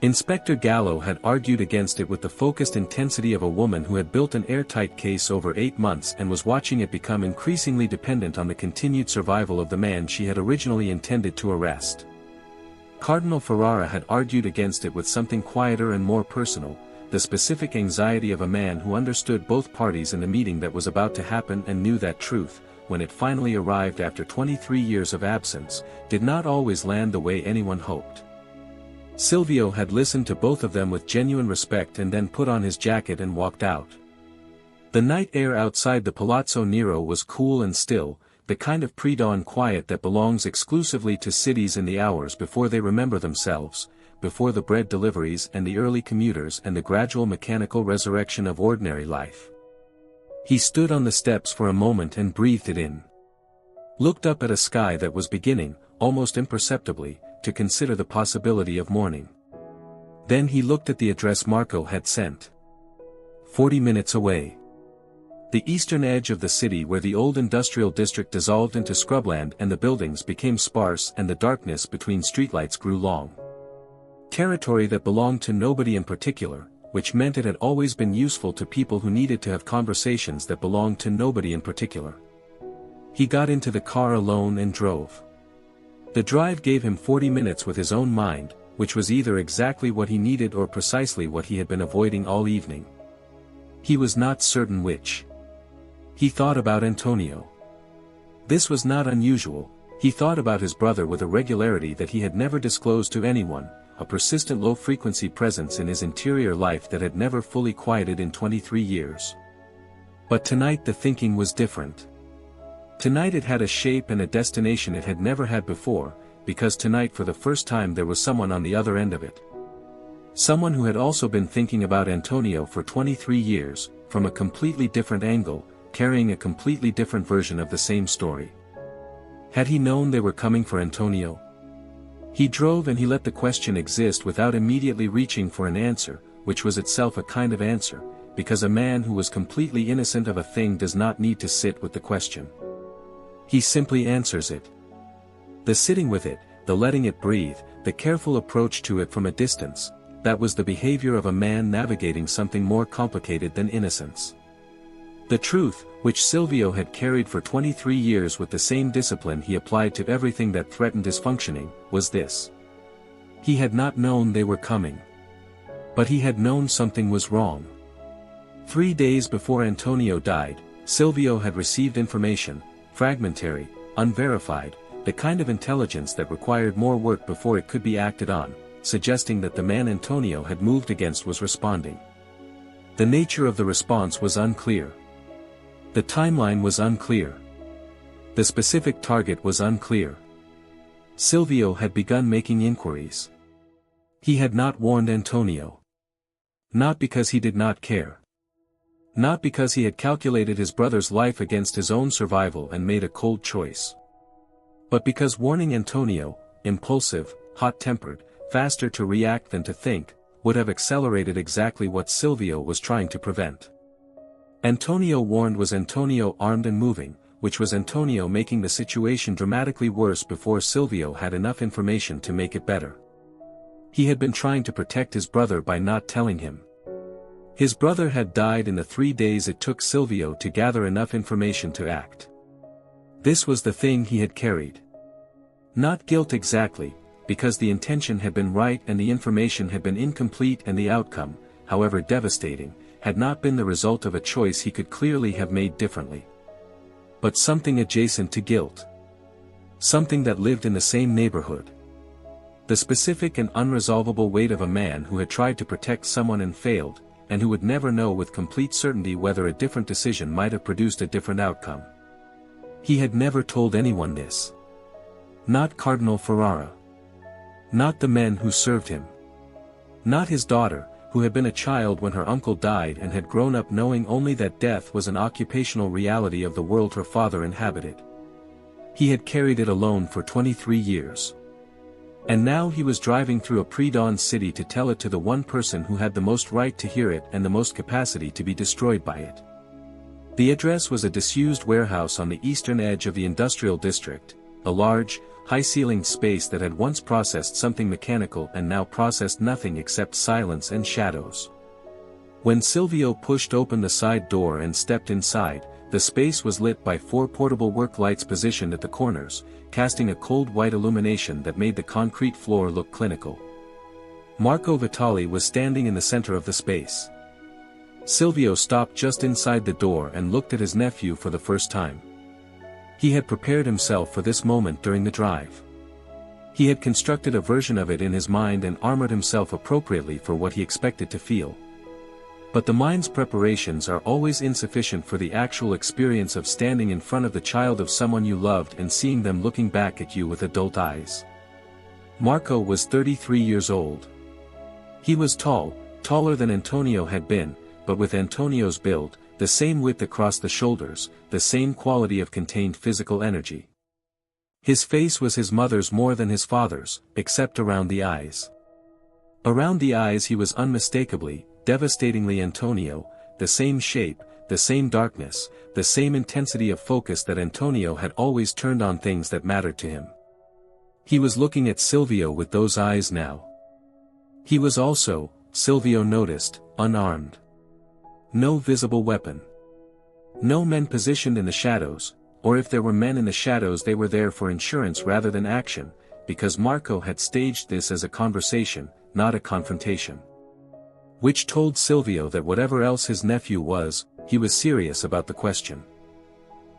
Inspector Gallo had argued against it with the focused intensity of a woman who had built an airtight case over 8 months and was watching it become increasingly dependent on the continued survival of the man she had originally intended to arrest. Cardinal Ferrara had argued against it with something quieter and more personal, the specific anxiety of a man who understood both parties in the meeting that was about to happen and knew that truth, when it finally arrived after 23 years of absence, did not always land the way anyone hoped. Silvio had listened to both of them with genuine respect and then put on his jacket and walked out. The night air outside the Palazzo Nero was cool and still, the kind of pre-dawn quiet that belongs exclusively to cities in the hours before they remember themselves, before the bread deliveries and the early commuters and the gradual mechanical resurrection of ordinary life. He stood on the steps for a moment and breathed it in. Looked up at a sky that was beginning, almost imperceptibly, to consider the possibility of morning. Then he looked at the address Marco had sent. 40 minutes away. The eastern edge of the city where the old industrial district dissolved into scrubland and the buildings became sparse and the darkness between streetlights grew long. Territory that belonged to nobody in particular, which meant it had always been useful to people who needed to have conversations that belonged to nobody in particular. He got into the car alone and drove. The drive gave him 40 minutes with his own mind, which was either exactly what he needed or precisely what he had been avoiding all evening. He was not certain which. He thought about Antonio. This was not unusual. He thought about his brother with a regularity that he had never disclosed to anyone, a persistent low-frequency presence in his interior life that had never fully quieted in 23 years. But tonight the thinking was different. Tonight it had a shape and a destination it had never had before, because tonight for the first time there was someone on the other end of it. Someone who had also been thinking about Antonio for 23 years, from a completely different angle, carrying a completely different version of the same story. Had he known they were coming for Antonio? He drove and he let the question exist without immediately reaching for an answer, which was itself a kind of answer, because a man who was completely innocent of a thing does not need to sit with the question. He simply answers it. The sitting with it, the letting it breathe, the careful approach to it from a distance, that was the behavior of a man navigating something more complicated than innocence. The truth, which Silvio had carried for 23 years with the same discipline he applied to everything that threatened his functioning, was this. He had not known they were coming. But he had known something was wrong. 3 days before Antonio died, Silvio had received information, fragmentary, unverified, the kind of intelligence that required more work before it could be acted on, suggesting that the man Antonio had moved against was responding. The nature of the response was unclear. The timeline was unclear. The specific target was unclear. Silvio had begun making inquiries. He had not warned Antonio. Not because he did not care. Not because he had calculated his brother's life against his own survival and made a cold choice. But because warning Antonio, impulsive, hot-tempered, faster to react than to think, would have accelerated exactly what Silvio was trying to prevent. Antonio warned was Antonio armed and moving, which was Antonio making the situation dramatically worse before Silvio had enough information to make it better. He had been trying to protect his brother by not telling him. His brother had died in the 3 days it took Silvio to gather enough information to act. This was the thing he had carried. Not guilt exactly, because the intention had been right and the information had been incomplete and the outcome, however devastating, had not been the result of a choice he could clearly have made differently. But something adjacent to guilt. Something that lived in the same neighborhood. The specific and unresolvable weight of a man who had tried to protect someone and failed, and who would never know with complete certainty whether a different decision might have produced a different outcome. He had never told anyone this. Not Cardinal Ferrara. Not the men who served him. Not his daughter, who had been a child when her uncle died and had grown up knowing only that death was an occupational reality of the world her father inhabited. He had carried it alone for 23 years. And now he was driving through a pre-dawn city to tell it to the one person who had the most right to hear it and the most capacity to be destroyed by it. The address was a disused warehouse on the eastern edge of the industrial district, a large, high-ceilinged space that had once processed something mechanical and now processed nothing except silence and shadows. When Silvio pushed open the side door and stepped inside, the space was lit by 4 portable work lights positioned at the corners, casting a cold white illumination that made the concrete floor look clinical. Marco Vitali was standing in the center of the space. Silvio stopped just inside the door and looked at his nephew for the first time. He had prepared himself for this moment during the drive. He had constructed a version of it in his mind and armored himself appropriately for what he expected to feel. But the mind's preparations are always insufficient for the actual experience of standing in front of the child of someone you loved and seeing them looking back at you with adult eyes. Marco was 33 years old. He was tall, taller than Antonio had been, but with Antonio's build, the same width across the shoulders, the same quality of contained physical energy. His face was his mother's more than his father's, except around the eyes. Around the eyes he was unmistakably, devastatingly Antonio, the same shape, the same darkness, the same intensity of focus that Antonio had always turned on things that mattered to him. He was looking at Silvio with those eyes now. He was also, Silvio noticed, unarmed. No visible weapon. No men positioned in the shadows, or if there were men in the shadows they were there for insurance rather than action, because Marco had staged this as a conversation, not a confrontation. Which told Silvio that whatever else his nephew was, he was serious about the question.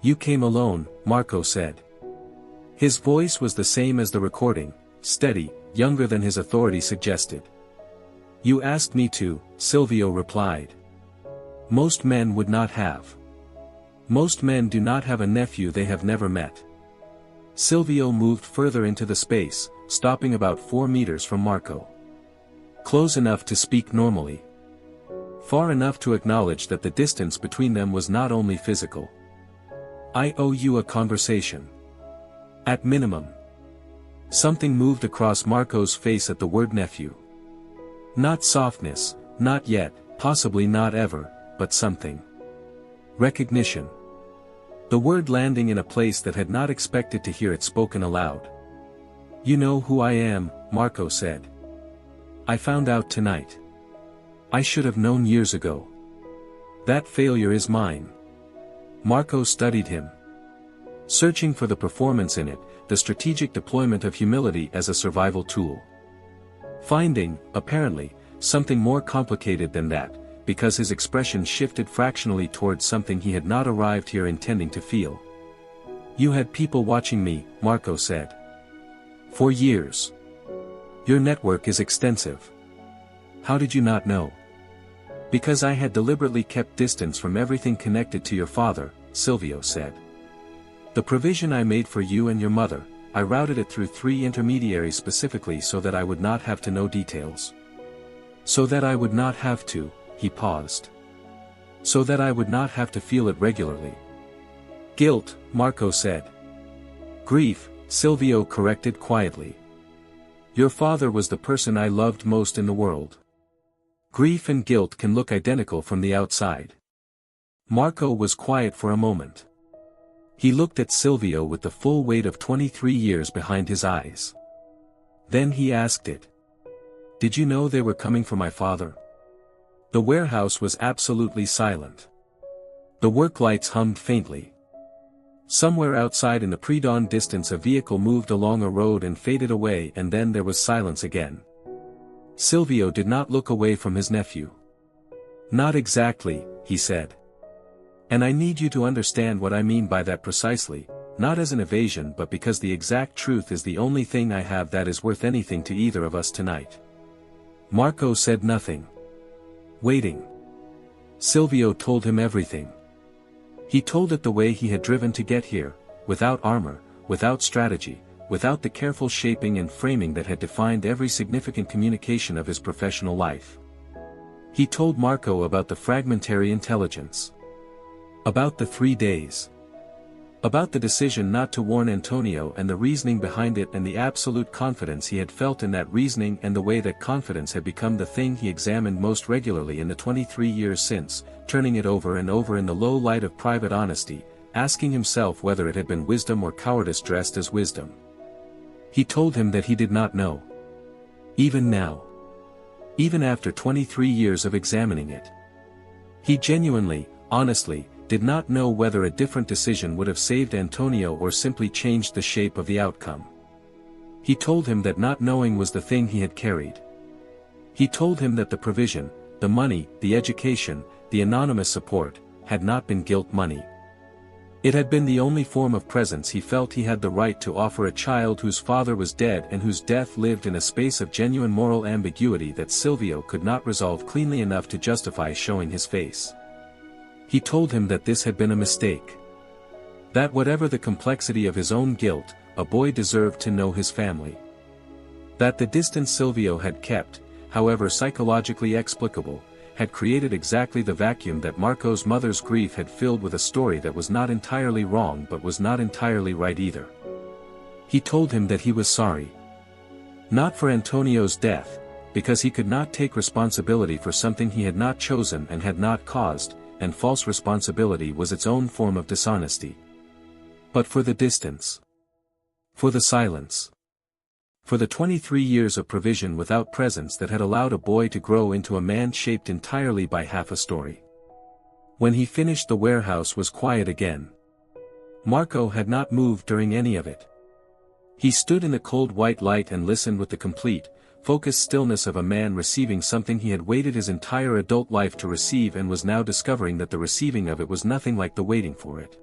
"You came alone," Marco said. His voice was the same as the recording, steady, younger than his authority suggested. "You asked me to," Silvio replied. "Most men would not have. Most men do not have a nephew they have never met." Silvio moved further into the space, stopping about 4 meters from Marco. Close enough to speak normally. Far enough to acknowledge that the distance between them was not only physical. "I owe you a conversation. At minimum." Something moved across Marco's face at the word nephew. Not softness, not yet, possibly not ever, but something. Recognition. The word landing in a place that had not expected to hear it spoken aloud. "You know who I am," Marco said. "I found out tonight. I should have known years ago. That failure is mine." Marco studied him. Searching for the performance in it, the strategic deployment of humility as a survival tool. Finding, apparently, something more complicated than that, because his expression shifted fractionally towards something he had not arrived here intending to feel. "You had people watching me," Marco said. "For years. Your network is extensive. How did you not know?" "Because I had deliberately kept distance from everything connected to your father," Silvio said. "The provision I made for you and your mother, I routed it through 3 intermediaries specifically so that I would not have to know details. So that I would not have to," he paused. "So that I would not have to feel it regularly." "Guilt," Marco said. "Grief," Silvio corrected quietly. "Your father was the person I loved most in the world. Grief and guilt can look identical from the outside." Marco was quiet for a moment. He looked at Silvio with the full weight of 23 years behind his eyes. Then he asked it. "Did you know they were coming for my father?" The warehouse was absolutely silent. The work lights hummed faintly. Somewhere outside in the pre-dawn distance a vehicle moved along a road and faded away, and then there was silence again. Silvio did not look away from his nephew. "Not exactly," he said. "And I need you to understand what I mean by that precisely, not as an evasion but because the exact truth is the only thing I have that is worth anything to either of us tonight." Marco said nothing. Waiting. Silvio told him everything. He told it the way he had driven to get here, without armor, without strategy, without the careful shaping and framing that had defined every significant communication of his professional life. He told Marco about the fragmentary intelligence. About the 3 days. About the decision not to warn Antonio and the reasoning behind it and the absolute confidence he had felt in that reasoning and the way that confidence had become the thing he examined most regularly in the 23 years since, turning it over and over in the low light of private honesty, asking himself whether it had been wisdom or cowardice dressed as wisdom. He told him that he did not know. Even now. Even after 23 years of examining it. He genuinely, honestly, did not know whether a different decision would have saved Antonio or simply changed the shape of the outcome. He told him that not knowing was the thing he had carried. He told him that the provision, the money, the education, the anonymous support, had not been guilt money. It had been the only form of presence he felt he had the right to offer a child whose father was dead and whose death lived in a space of genuine moral ambiguity that Silvio could not resolve cleanly enough to justify showing his face. He told him that this had been a mistake. That whatever the complexity of his own guilt, a boy deserved to know his family. That the distance Silvio had kept, however psychologically explicable, had created exactly the vacuum that Marco's mother's grief had filled with a story that was not entirely wrong but was not entirely right either. He told him that he was sorry. Not for Antonio's death, because he could not take responsibility for something he had not chosen and had not caused, and false responsibility was its own form of dishonesty. But for the distance. For the silence. For the 23 years of provision without presence that had allowed a boy to grow into a man shaped entirely by half a story. When he finished, the warehouse was quiet again. Marco had not moved during any of it. He stood in the cold white light and listened with the complete, focused stillness of a man receiving something he had waited his entire adult life to receive and was now discovering that the receiving of it was nothing like the waiting for it.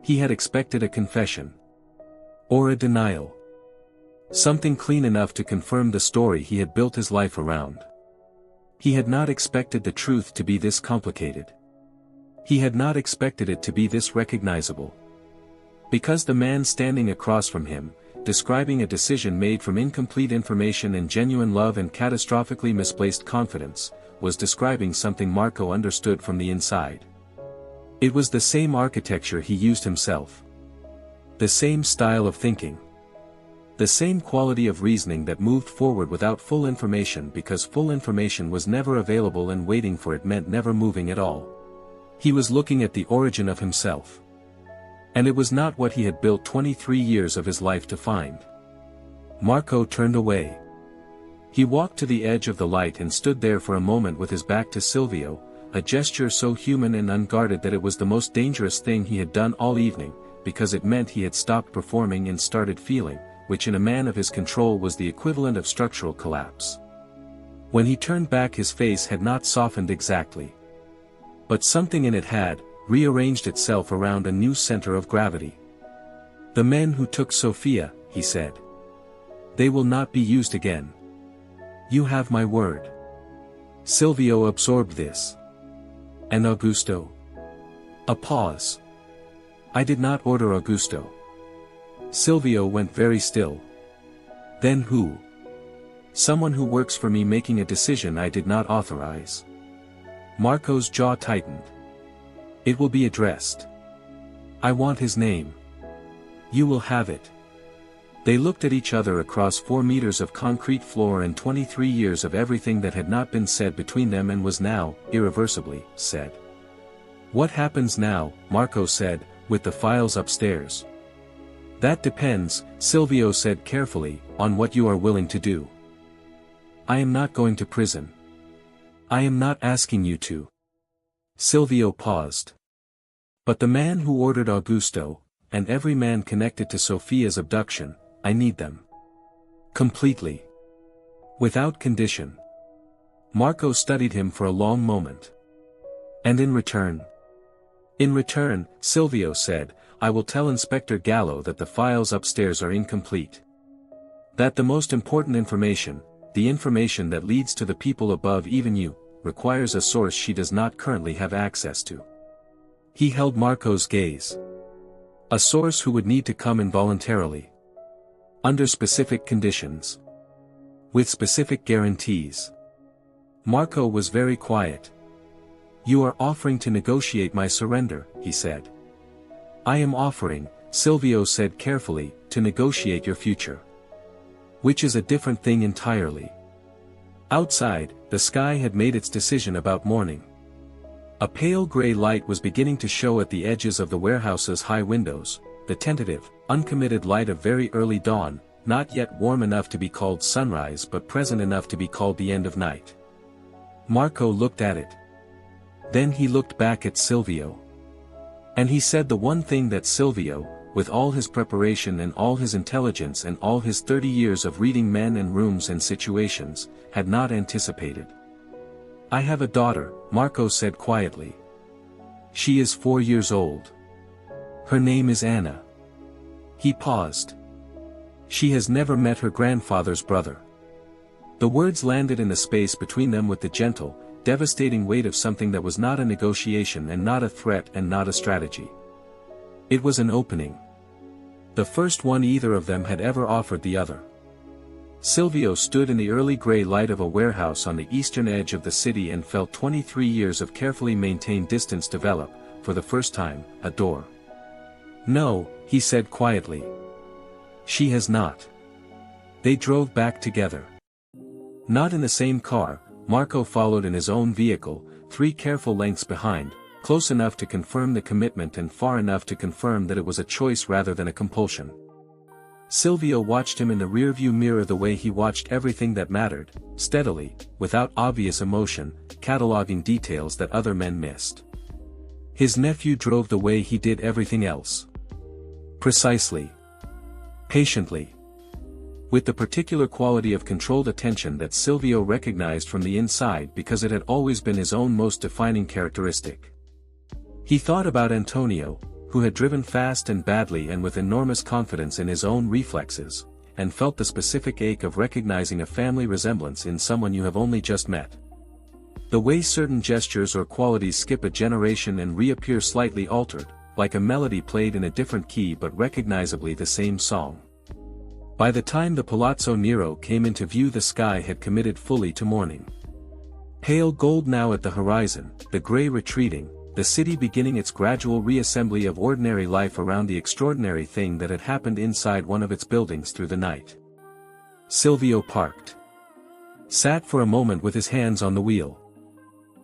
He had expected a confession. Or a denial. Something clean enough to confirm the story he had built his life around. He had not expected the truth to be this complicated. He had not expected it to be this recognizable. Because the man standing across from him, describing a decision made from incomplete information and genuine love and catastrophically misplaced confidence, was describing something Marco understood from the inside. It was the same architecture he used himself. The same style of thinking. The same quality of reasoning that moved forward without full information because full information was never available and waiting for it meant never moving at all. He was looking at the origin of himself. And it was not what he had built 23 years of his life to find. Marco turned away. He walked to the edge of the light and stood there for a moment with his back to Silvio, a gesture so human and unguarded that it was the most dangerous thing he had done all evening, because it meant he had stopped performing and started feeling, which in a man of his control was the equivalent of structural collapse. When he turned back, his face had not softened exactly. But something in it had rearranged itself around a new center of gravity. The men who took Sofia, he said. They will not be used again. You have my word. Silvio absorbed this. And Augusto? A pause. I did not order Augusto. Silvio went very still. Then who? Someone who works for me making a decision I did not authorize. Marco's jaw tightened. It will be addressed. I want his name. You will have it. They looked at each other across 4 meters of concrete floor and 23 years of everything that had not been said between them and was now, irreversibly, said. What happens now, Marco said, with the files upstairs? That depends, Silvio said carefully, on what you are willing to do. I am not going to prison. I am not asking you to. Silvio paused. But the man who ordered Augusto, and every man connected to Sofia's abduction, I need them. Completely. Without condition. Marco studied him for a long moment. And in return? In return, Silvio said, I will tell Inspector Gallo that the files upstairs are incomplete. That the most important information, the information that leads to the people above even you, requires a source she does not currently have access to. He held Marco's gaze. A source who would need to come involuntarily. Under specific conditions. With specific guarantees. Marco was very quiet. You are offering to negotiate my surrender, he said. I am offering, Silvio said carefully, to negotiate your future. Which is a different thing entirely. Outside, the sky had made its decision about morning. A pale gray light was beginning to show at the edges of the warehouse's high windows, the tentative, uncommitted light of very early dawn, not yet warm enough to be called sunrise but present enough to be called the end of night. Marco looked at it. Then he looked back at Silvio. And he said the one thing that Silvio, with all his preparation and all his intelligence and all his 30 years of reading men and rooms and situations, had not anticipated. I have a daughter, Marco said quietly. She is 4 years old. Her name is Anna. He paused. She has never met her grandfather's brother. The words landed in the space between them with the gentle, devastating weight of something that was not a negotiation and not a threat and not a strategy. It was an opening. The first one either of them had ever offered the other. Silvio stood in the early gray light of a warehouse on the eastern edge of the city and felt 23 years of carefully maintained distance develop, for the first time, a door. No, he said quietly. She has not. They drove back together. Not in the same car, Marco followed in his own vehicle, 3 careful lengths behind, close enough to confirm the commitment and far enough to confirm that it was a choice rather than a compulsion. Silvio watched him in the rearview mirror the way he watched everything that mattered, steadily, without obvious emotion, cataloging details that other men missed. His nephew drove the way he did everything else. Precisely. Patiently. With the particular quality of controlled attention that Silvio recognized from the inside because it had always been his own most defining characteristic. He thought about Antonio, who had driven fast and badly and with enormous confidence in his own reflexes, and felt the specific ache of recognizing a family resemblance in someone you have only just met. The way certain gestures or qualities skip a generation and reappear slightly altered, like a melody played in a different key but recognizably the same song. By the time the Palazzo Nero came into view, the sky had committed fully to morning. Pale gold now at the horizon, the gray retreating, the city beginning its gradual reassembly of ordinary life around the extraordinary thing that had happened inside one of its buildings through the night. Silvio parked. Sat for a moment with his hands on the wheel.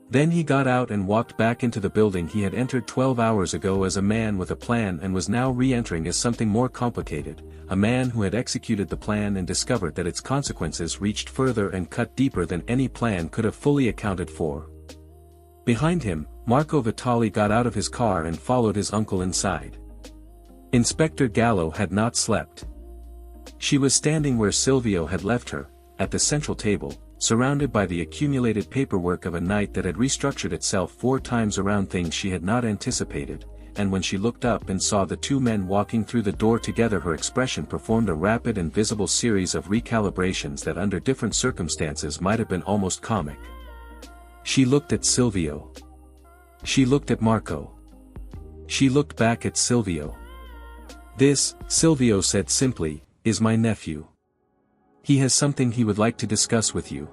Then he got out and walked back into the building he had entered 12 hours ago as a man with a plan and was now re-entering as something more complicated, a man who had executed the plan and discovered that its consequences reached further and cut deeper than any plan could have fully accounted for. Behind him, Marco Vitali got out of his car and followed his uncle inside. Inspector Gallo had not slept. She was standing where Silvio had left her, at the central table, surrounded by the accumulated paperwork of a night that had restructured itself 4 times around things she had not anticipated, and when she looked up and saw the 2 men walking through the door together, her expression performed a rapid and visible series of recalibrations that under different circumstances might have been almost comic. She looked at Silvio. She looked at Marco. She looked back at Silvio. This, Silvio said simply, is my nephew. He has something he would like to discuss with you.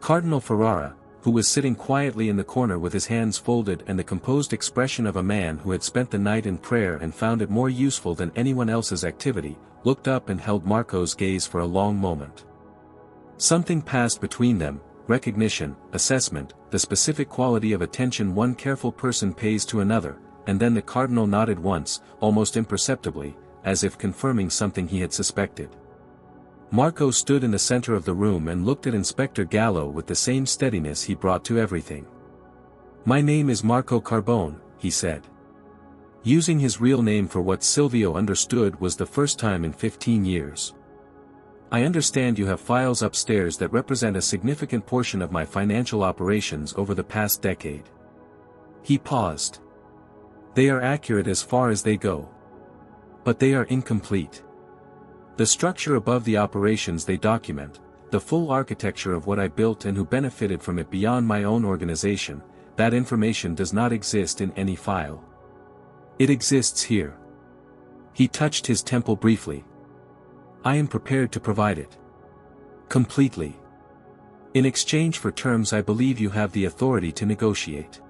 Cardinal Ferrara, who was sitting quietly in the corner with his hands folded and the composed expression of a man who had spent the night in prayer and found it more useful than anyone else's activity, looked up and held Marco's gaze for a long moment. Something passed between them, recognition, assessment, the specific quality of attention one careful person pays to another, and then the cardinal nodded once, almost imperceptibly, as if confirming something he had suspected. Marco stood in the center of the room and looked at Inspector Gallo with the same steadiness he brought to everything. My name is Marco Carbone, he said. Using his real name for what Silvio understood was the first time in 15 years. I understand you have files upstairs that represent a significant portion of my financial operations over the past decade. He paused. They are accurate as far as they go. But they are incomplete. The structure above the operations they document, the full architecture of what I built and who benefited from it beyond my own organization, that information does not exist in any file. It exists here. He touched his temple briefly. I am prepared to provide it. Completely. In exchange for terms I believe you have the authority to negotiate.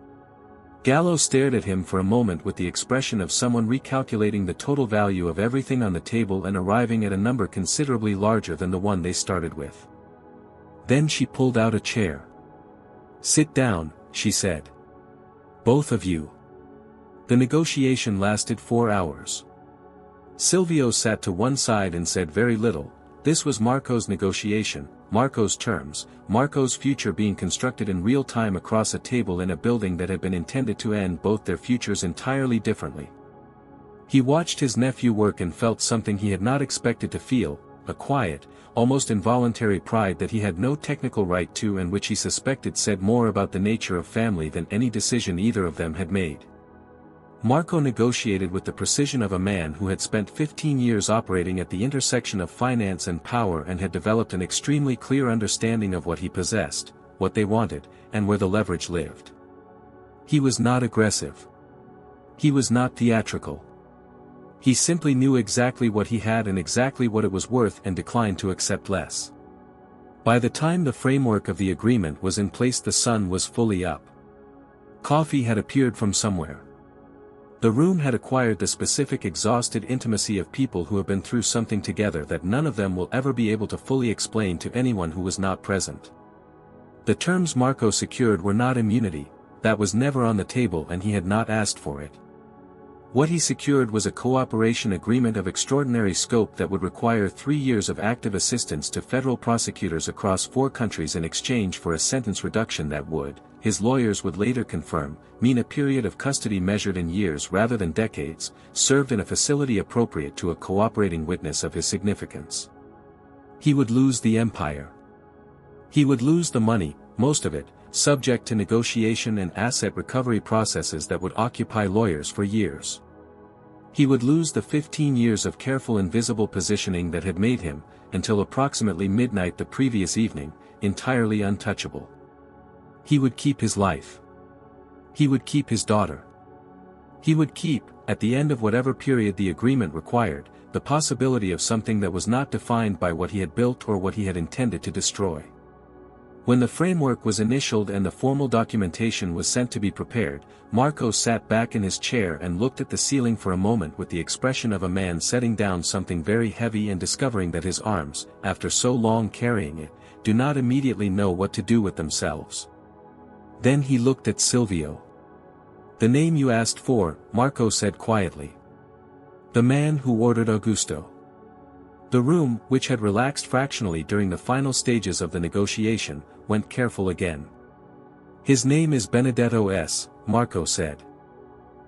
Gallo stared at him for a moment with the expression of someone recalculating the total value of everything on the table and arriving at a number considerably larger than the one they started with. Then she pulled out a chair. "Sit down," she said. "Both of you." The negotiation lasted 4 hours. Silvio sat to one side and said very little. This was Marco's negotiation, Marco's terms, Marco's future being constructed in real time across a table in a building that had been intended to end both their futures entirely differently. He watched his nephew work and felt something he had not expected to feel, a quiet, almost involuntary pride that he had no technical right to and which he suspected said more about the nature of family than any decision either of them had made. Marco negotiated with the precision of a man who had spent 15 years operating at the intersection of finance and power and had developed an extremely clear understanding of what he possessed, what they wanted, and where the leverage lived. He was not aggressive. He was not theatrical. He simply knew exactly what he had and exactly what it was worth and declined to accept less. By the time the framework of the agreement was in place, the sun was fully up. Coffee had appeared from somewhere. The room had acquired the specific exhausted intimacy of people who have been through something together that none of them will ever be able to fully explain to anyone who was not present. The terms Marco secured were not immunity, that was never on the table and he had not asked for it. What he secured was a cooperation agreement of extraordinary scope that would require 3 years of active assistance to federal prosecutors across 4 countries in exchange for a sentence reduction that would, his lawyers would later confirm, mean a period of custody measured in years rather than decades, served in a facility appropriate to a cooperating witness of his significance. He would lose the empire. He would lose the money, most of it, subject to negotiation and asset recovery processes that would occupy lawyers for years. He would lose the 15 years of careful invisible positioning that had made him, until approximately midnight the previous evening, entirely untouchable. He would keep his life. He would keep his daughter. He would keep, at the end of whatever period the agreement required, the possibility of something that was not defined by what he had built or what he had intended to destroy. When the framework was initialed and the formal documentation was sent to be prepared, Marco sat back in his chair and looked at the ceiling for a moment with the expression of a man setting down something very heavy and discovering that his arms, after so long carrying it, do not immediately know what to do with themselves. Then he looked at Silvio. "The name you asked for," Marco said quietly. "The man who ordered Augusto." The room, which had relaxed fractionally during the final stages of the negotiation, went careful again. "His name is Benedetto S., Marco said.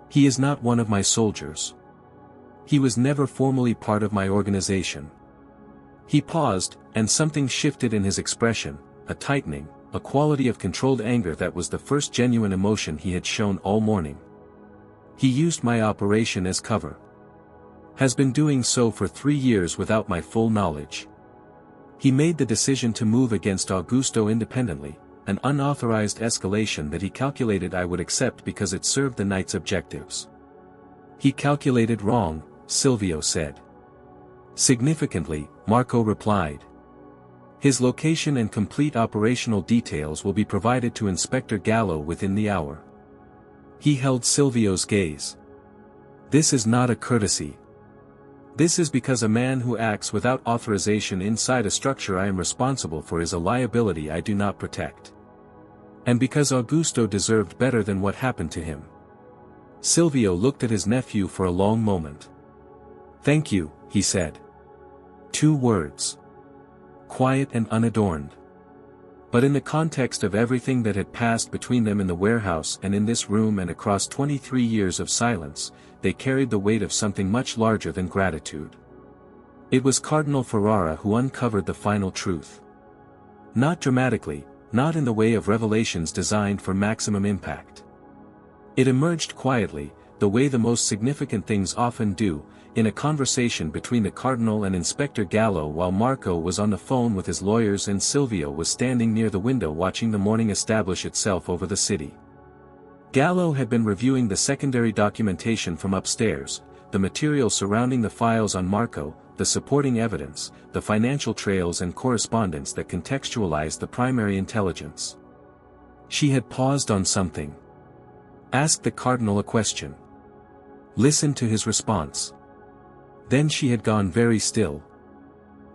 "He is not one of my soldiers. He was never formally part of my organization." He paused, and something shifted in his expression, a tightening, a quality of controlled anger that was the first genuine emotion he had shown all morning. "He used my operation as cover. Has been doing so for 3 years without my full knowledge. He made the decision to move against Augusto independently, an unauthorized escalation that he calculated I would accept because it served the knight's objectives." "He calculated wrong," Silvio said. Significantly, Marco replied. "His location and complete operational details will be provided to Inspector Gallo within the hour." He held Silvio's gaze. "This is not a courtesy. This is because a man who acts without authorization inside a structure I am responsible for is a liability I do not protect. And because Augusto deserved better than what happened to him." Silvio looked at his nephew for a long moment. "Thank you," he said. 2 words. Quiet and unadorned. But in the context of everything that had passed between them in the warehouse and in this room and across 23 years of silence, they carried the weight of something much larger than gratitude. It was Cardinal Ferrara who uncovered the final truth. Not dramatically, not in the way of revelations designed for maximum impact. It emerged quietly, the way the most significant things often do, in a conversation between the Cardinal and Inspector Gallo while Marco was on the phone with his lawyers and Silvio was standing near the window watching the morning establish itself over the city. Gallo had been reviewing the secondary documentation from upstairs, the material surrounding the files on Marco, the supporting evidence, the financial trails and correspondence that contextualized the primary intelligence. She had paused on something. Ask the cardinal a question. Listen to his response. Then she had gone very still.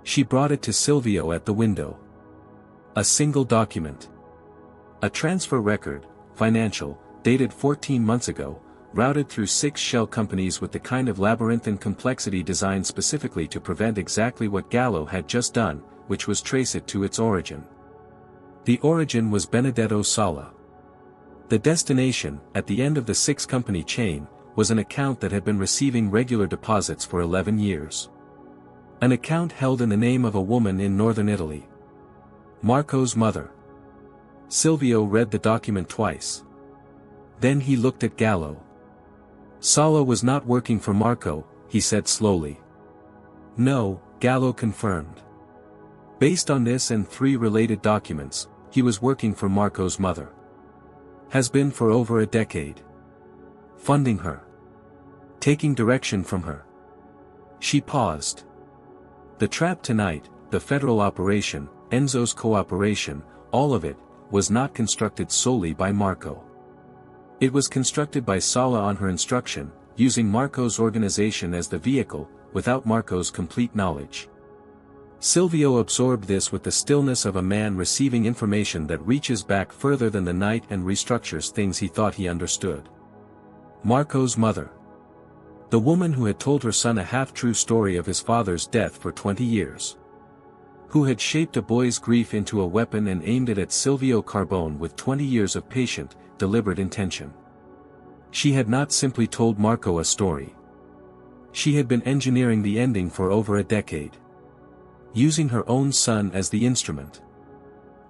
She brought it to Silvio at the window. A single document. A transfer record, financial, dated 14 months ago, routed through 6 shell companies with the kind of labyrinthine complexity designed specifically to prevent exactly what Gallo had just done, which was trace it to its origin. The origin was Benedetto Sala. The destination, at the end of the 6-company chain, was an account that had been receiving regular deposits for 11 years. An account held in the name of a woman in northern Italy. Marco's mother. Silvio read the document twice. Then he looked at Gallo. Sala was not working for Marco, he said slowly. No, Gallo confirmed. Based on this and 3 related documents, he was working for Marco's mother. Has been for over a decade. Funding her. Taking direction from her. She paused. The trap tonight, the federal operation, Enzo's cooperation, all of it, was not constructed solely by Marco. It was constructed by Sala on her instruction, using Marco's organization as the vehicle, without Marco's complete knowledge. Silvio absorbed this with the stillness of a man receiving information that reaches back further than the night and restructures things he thought he understood. Marco's mother. The woman who had told her son a half-true story of his father's death for 20 years. Who had shaped a boy's grief into a weapon and aimed it at Silvio Carbone with 20 years of patient, deliberate intention. She had not simply told Marco a story. She had been engineering the ending for over a decade. Using her own son as the instrument.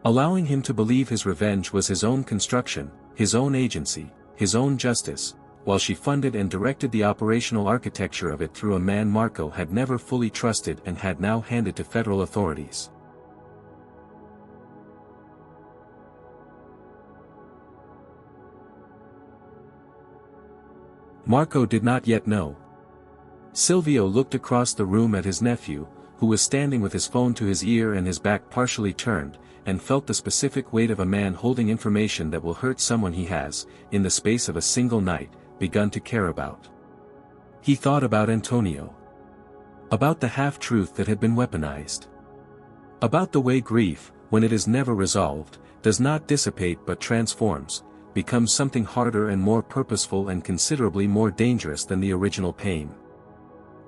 Allowing him to believe his revenge was his own construction, his own agency, his own justice, while she funded and directed the operational architecture of it through a man Marco had never fully trusted and had now handed to federal authorities. Marco did not yet know. Silvio looked across the room at his nephew, who was standing with his phone to his ear and his back partially turned, and felt the specific weight of a man holding information that will hurt someone he has, in the space of a single night, begun to care about. He thought about Antonio. About the half-truth that had been weaponized. About the way grief, when it is never resolved, does not dissipate but transforms, becomes something harder and more purposeful and considerably more dangerous than the original pain.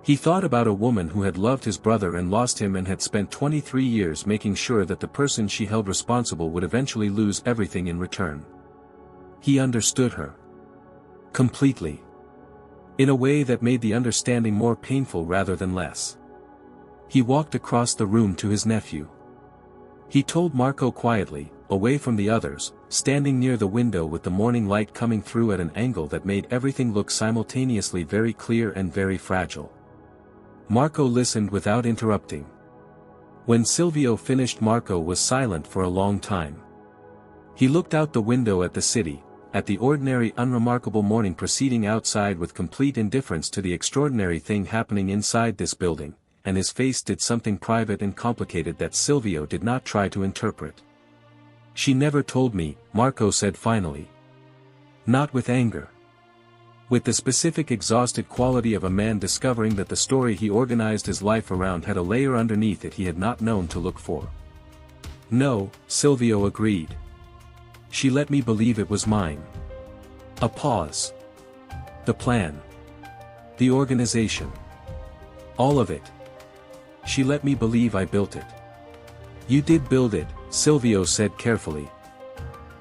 He thought about a woman who had loved his brother and lost him and had spent 23 years making sure that the person she held responsible would eventually lose everything in return. He understood her. Completely. In a way that made the understanding more painful rather than less. He walked across the room to his nephew. He told Marco quietly, away from the others, standing near the window with the morning light coming through at an angle that made everything look simultaneously very clear and very fragile. Marco listened without interrupting. When Silvio finished, Marco was silent for a long time. He looked out the window at the city, at the ordinary unremarkable morning proceeding outside with complete indifference to the extraordinary thing happening inside this building, and his face did something private and complicated that Silvio did not try to interpret. "She never told me," Marco said finally. Not with anger. With the specific exhausted quality of a man discovering that the story he organized his life around had a layer underneath it he had not known to look for. "No," Silvio agreed. "She let me believe it was mine." A pause. "The plan. The organization. All of it. She let me believe I built it." "You did build it," Silvio said carefully.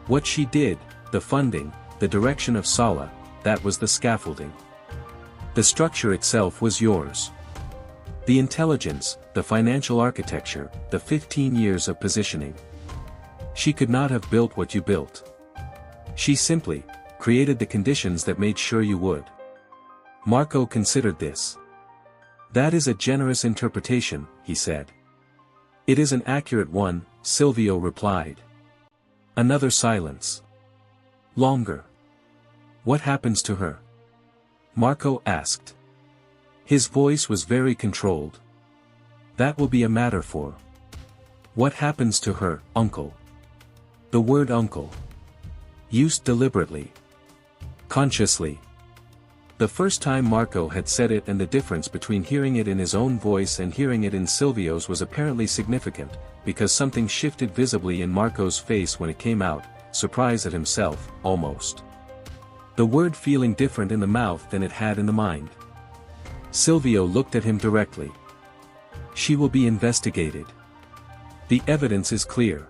"What she did, the funding, the direction of Sala, that was the scaffolding. The structure itself was yours. The intelligence, the financial architecture, the 15 years of positioning. She could not have built what you built. She simply created the conditions that made sure you would." Marco considered this. "That is a generous interpretation," he said. "It is an accurate one," Silvio replied. Another silence. Longer. "What happens to her?" Marco asked. His voice was very controlled. "That will be a matter for." "What happens to her, uncle?" The word uncle. Used deliberately. Consciously. The first time Marco had said it, and the difference between hearing it in his own voice and hearing it in Silvio's was apparently significant, because something shifted visibly in Marco's face when it came out, surprise at himself, almost. The word feeling different in the mouth than it had in the mind. Silvio looked at him directly. She will be investigated. The evidence is clear.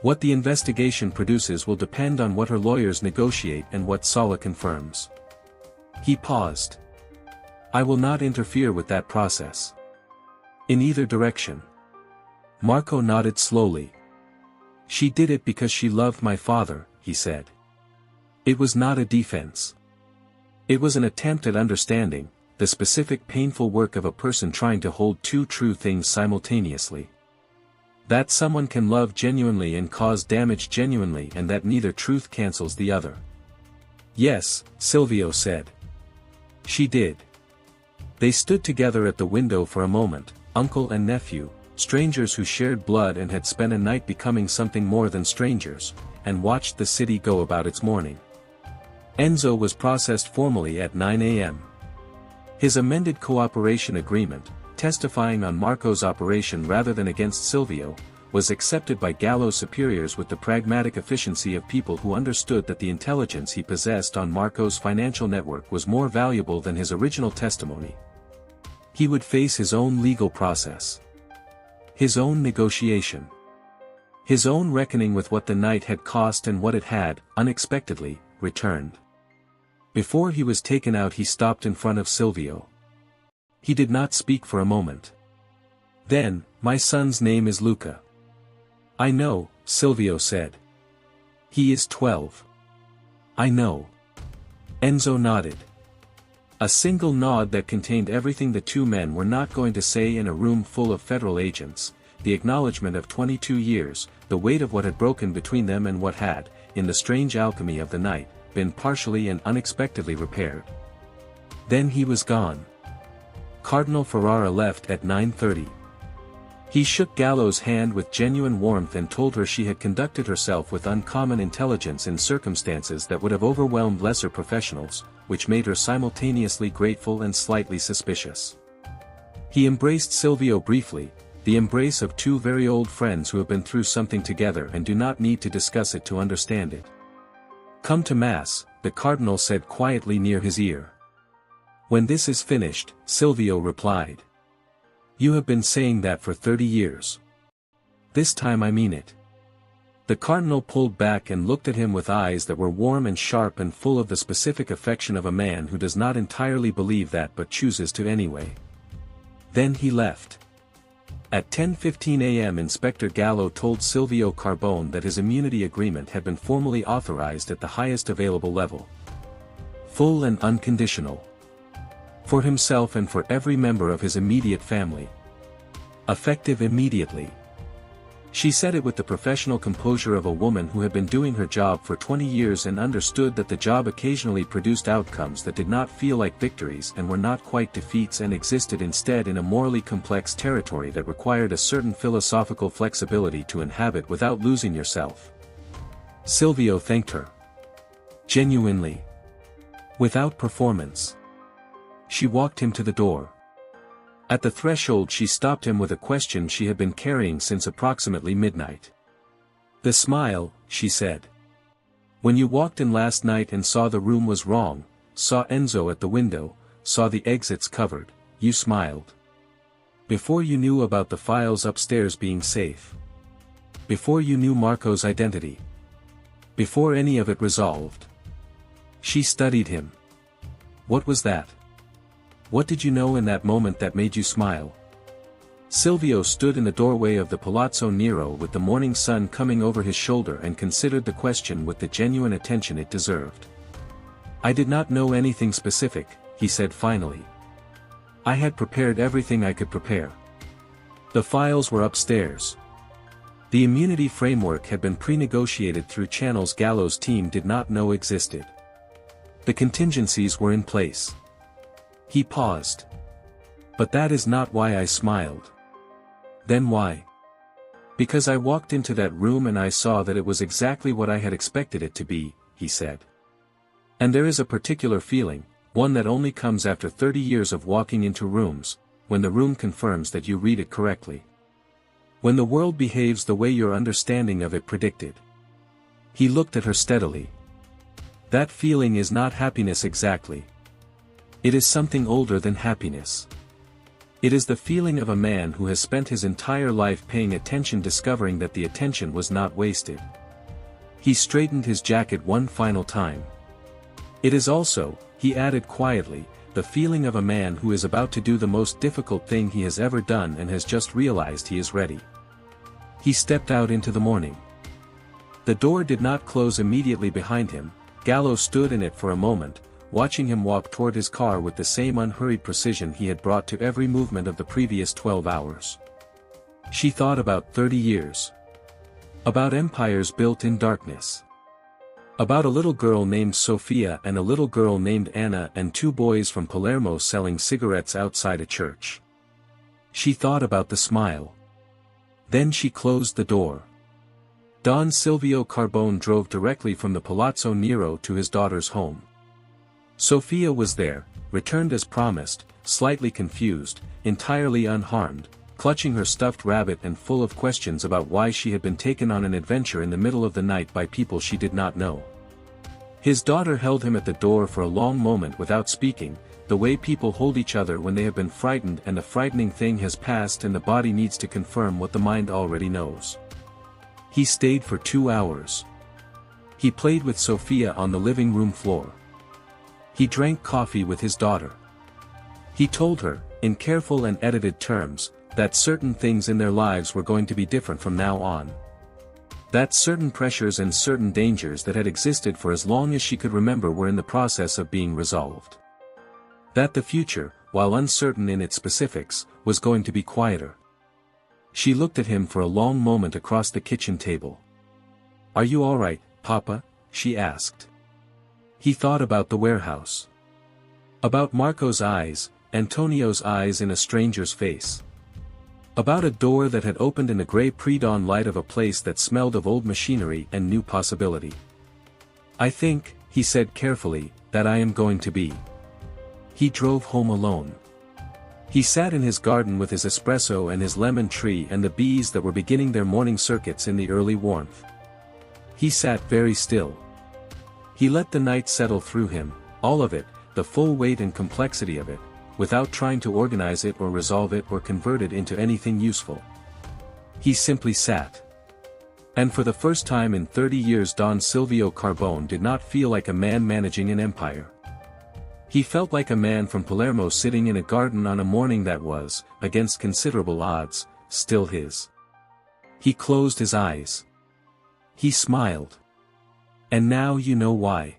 What the investigation produces will depend on what her lawyers negotiate and what Sala confirms. He paused. I will not interfere with that process. In either direction. Marco nodded slowly. She did it because she loved my father, he said. It was not a defense. It was an attempt at understanding, the specific painful work of a person trying to hold two true things simultaneously. That someone can love genuinely and cause damage genuinely, and that neither truth cancels the other. Yes, Silvio said. She did. They stood together at the window for a moment, uncle and nephew, strangers who shared blood and had spent a night becoming something more than strangers, and watched the city go about its mourning. Enzo was processed formally at 9 a.m. His amended cooperation agreement, testifying on Marco's operation rather than against Silvio, was accepted by Gallo's superiors with the pragmatic efficiency of people who understood that the intelligence he possessed on Marco's financial network was more valuable than his original testimony. He would face his own legal process. His own negotiation. His own reckoning with what the night had cost and what it had, unexpectedly, returned. Before he was taken out, he stopped in front of Silvio. He did not speak for a moment. Then, my son's name is Luca. I know, Silvio said. He is 12. I know. Enzo nodded. A single nod that contained everything the two men were not going to say in a room full of federal agents, the acknowledgement of 22 years, the weight of what had broken between them and what had, in the strange alchemy of the night, been partially and unexpectedly repaired. Then he was gone. Cardinal Ferrara left at 9:30. He shook Gallo's hand with genuine warmth and told her she had conducted herself with uncommon intelligence in circumstances that would have overwhelmed lesser professionals, which made her simultaneously grateful and slightly suspicious. He embraced Silvio briefly, the embrace of two very old friends who have been through something together and do not need to discuss it to understand it. Come to Mass, the Cardinal said quietly near his ear. When this is finished, Silvio replied. You have been saying that for 30 years. This time I mean it. The Cardinal pulled back and looked at him with eyes that were warm and sharp and full of the specific affection of a man who does not entirely believe that but chooses to anyway. Then he left. At 10:15 a.m. Inspector Gallo told Silvio Carbone that his immunity agreement had been formally authorized at the highest available level. Full and unconditional. For himself and for every member of his immediate family. Effective immediately. She said it with the professional composure of a woman who had been doing her job for 20 years and understood that the job occasionally produced outcomes that did not feel like victories and were not quite defeats and existed instead in a morally complex territory that required a certain philosophical flexibility to inhabit without losing yourself. Silvio thanked her. Genuinely. Without performance. She walked him to the door. At the threshold she stopped him with a question she had been carrying since approximately midnight. The smile, she said. When you walked in last night and saw the room was wrong, saw Enzo at the window, saw the exits covered, you smiled. Before you knew about the files upstairs being safe. Before you knew Marco's identity. Before any of it resolved. She studied him. What was that? What did you know in that moment that made you smile? Silvio stood in the doorway of the Palazzo Nero with the morning sun coming over his shoulder and considered the question with the genuine attention it deserved. I did not know anything specific, he said finally. I had prepared everything I could prepare. The files were upstairs. The immunity framework had been pre-negotiated through channels Gallo's team did not know existed. The contingencies were in place. He paused. But that is not why I smiled. Then why? Because I walked into that room and I saw that it was exactly what I had expected it to be, he said. And there is a particular feeling, one that only comes after 30 years of walking into rooms, when the room confirms that you read it correctly. When the world behaves the way your understanding of it predicted. He looked at her steadily. That feeling is not happiness exactly. It is something older than happiness. It is the feeling of a man who has spent his entire life paying attention, discovering that the attention was not wasted. He straightened his jacket one final time. It is also, he added quietly, the feeling of a man who is about to do the most difficult thing he has ever done and has just realized he is ready. He stepped out into the morning. The door did not close immediately behind him. Gallo stood in it for a moment, watching him walk toward his car with the same unhurried precision he had brought to every movement of the previous 12 hours. She thought about 30 years. About empires built in darkness. About a little girl named Sofia and a little girl named Anna and two boys from Palermo selling cigarettes outside a church. She thought about the smile. Then she closed the door. Don Silvio Carbone drove directly from the Palazzo Nero to his daughter's home. Sofia was there, returned as promised, slightly confused, entirely unharmed, clutching her stuffed rabbit and full of questions about why she had been taken on an adventure in the middle of the night by people she did not know. His daughter held him at the door for a long moment without speaking, the way people hold each other when they have been frightened and the frightening thing has passed and the body needs to confirm what the mind already knows. He stayed for 2 hours. He played with Sofia on the living room floor. He drank coffee with his daughter. He told her, in careful and edited terms, that certain things in their lives were going to be different from now on. That certain pressures and certain dangers that had existed for as long as she could remember were in the process of being resolved. That the future, while uncertain in its specifics, was going to be quieter. She looked at him for a long moment across the kitchen table. "Are you all right, Papa?" she asked. He thought about the warehouse. About Marco's eyes, Antonio's eyes in a stranger's face. About a door that had opened in the gray pre-dawn light of a place that smelled of old machinery and new possibility. "I think," he said carefully, "that I am going to be." He drove home alone. He sat in his garden with his espresso and his lemon tree and the bees that were beginning their morning circuits in the early warmth. He sat very still. He let the night settle through him, all of it, the full weight and complexity of it, without trying to organize it or resolve it or convert it into anything useful. He simply sat. And for the first time in 30 years Don Silvio Carbone did not feel like a man managing an empire. He felt like a man from Palermo sitting in a garden on a morning that was, against considerable odds, still his. He closed his eyes. He smiled. And now you know why.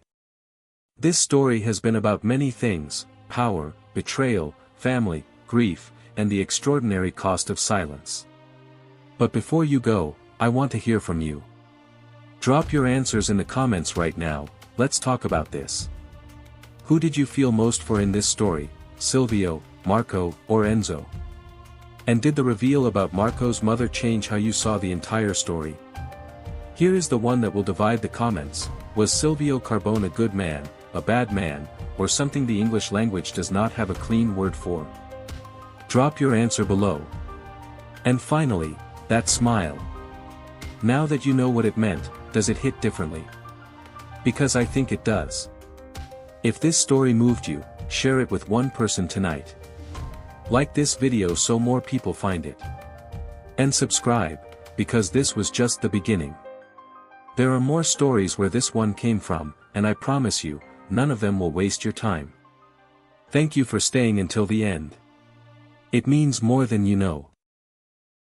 This story has been about many things: power, betrayal, family, grief, and the extraordinary cost of silence. But before you go, I want to hear from you. Drop your answers in the comments right now. Let's talk about this. Who did you feel most for in this story, Silvio, Marco, or Enzo? And did the reveal about Marco's mother change how you saw the entire story? Here is the one that will divide the comments: was Silvio Carbone a good man, a bad man, or something the English language does not have a clean word for? Drop your answer below. And finally, that smile. Now that you know what it meant, does it hit differently? Because I think it does. If this story moved you, share it with one person tonight. Like this video so more people find it. And subscribe, because this was just the beginning. There are more stories where this one came from, and I promise you, none of them will waste your time. Thank you for staying until the end. It means more than you know.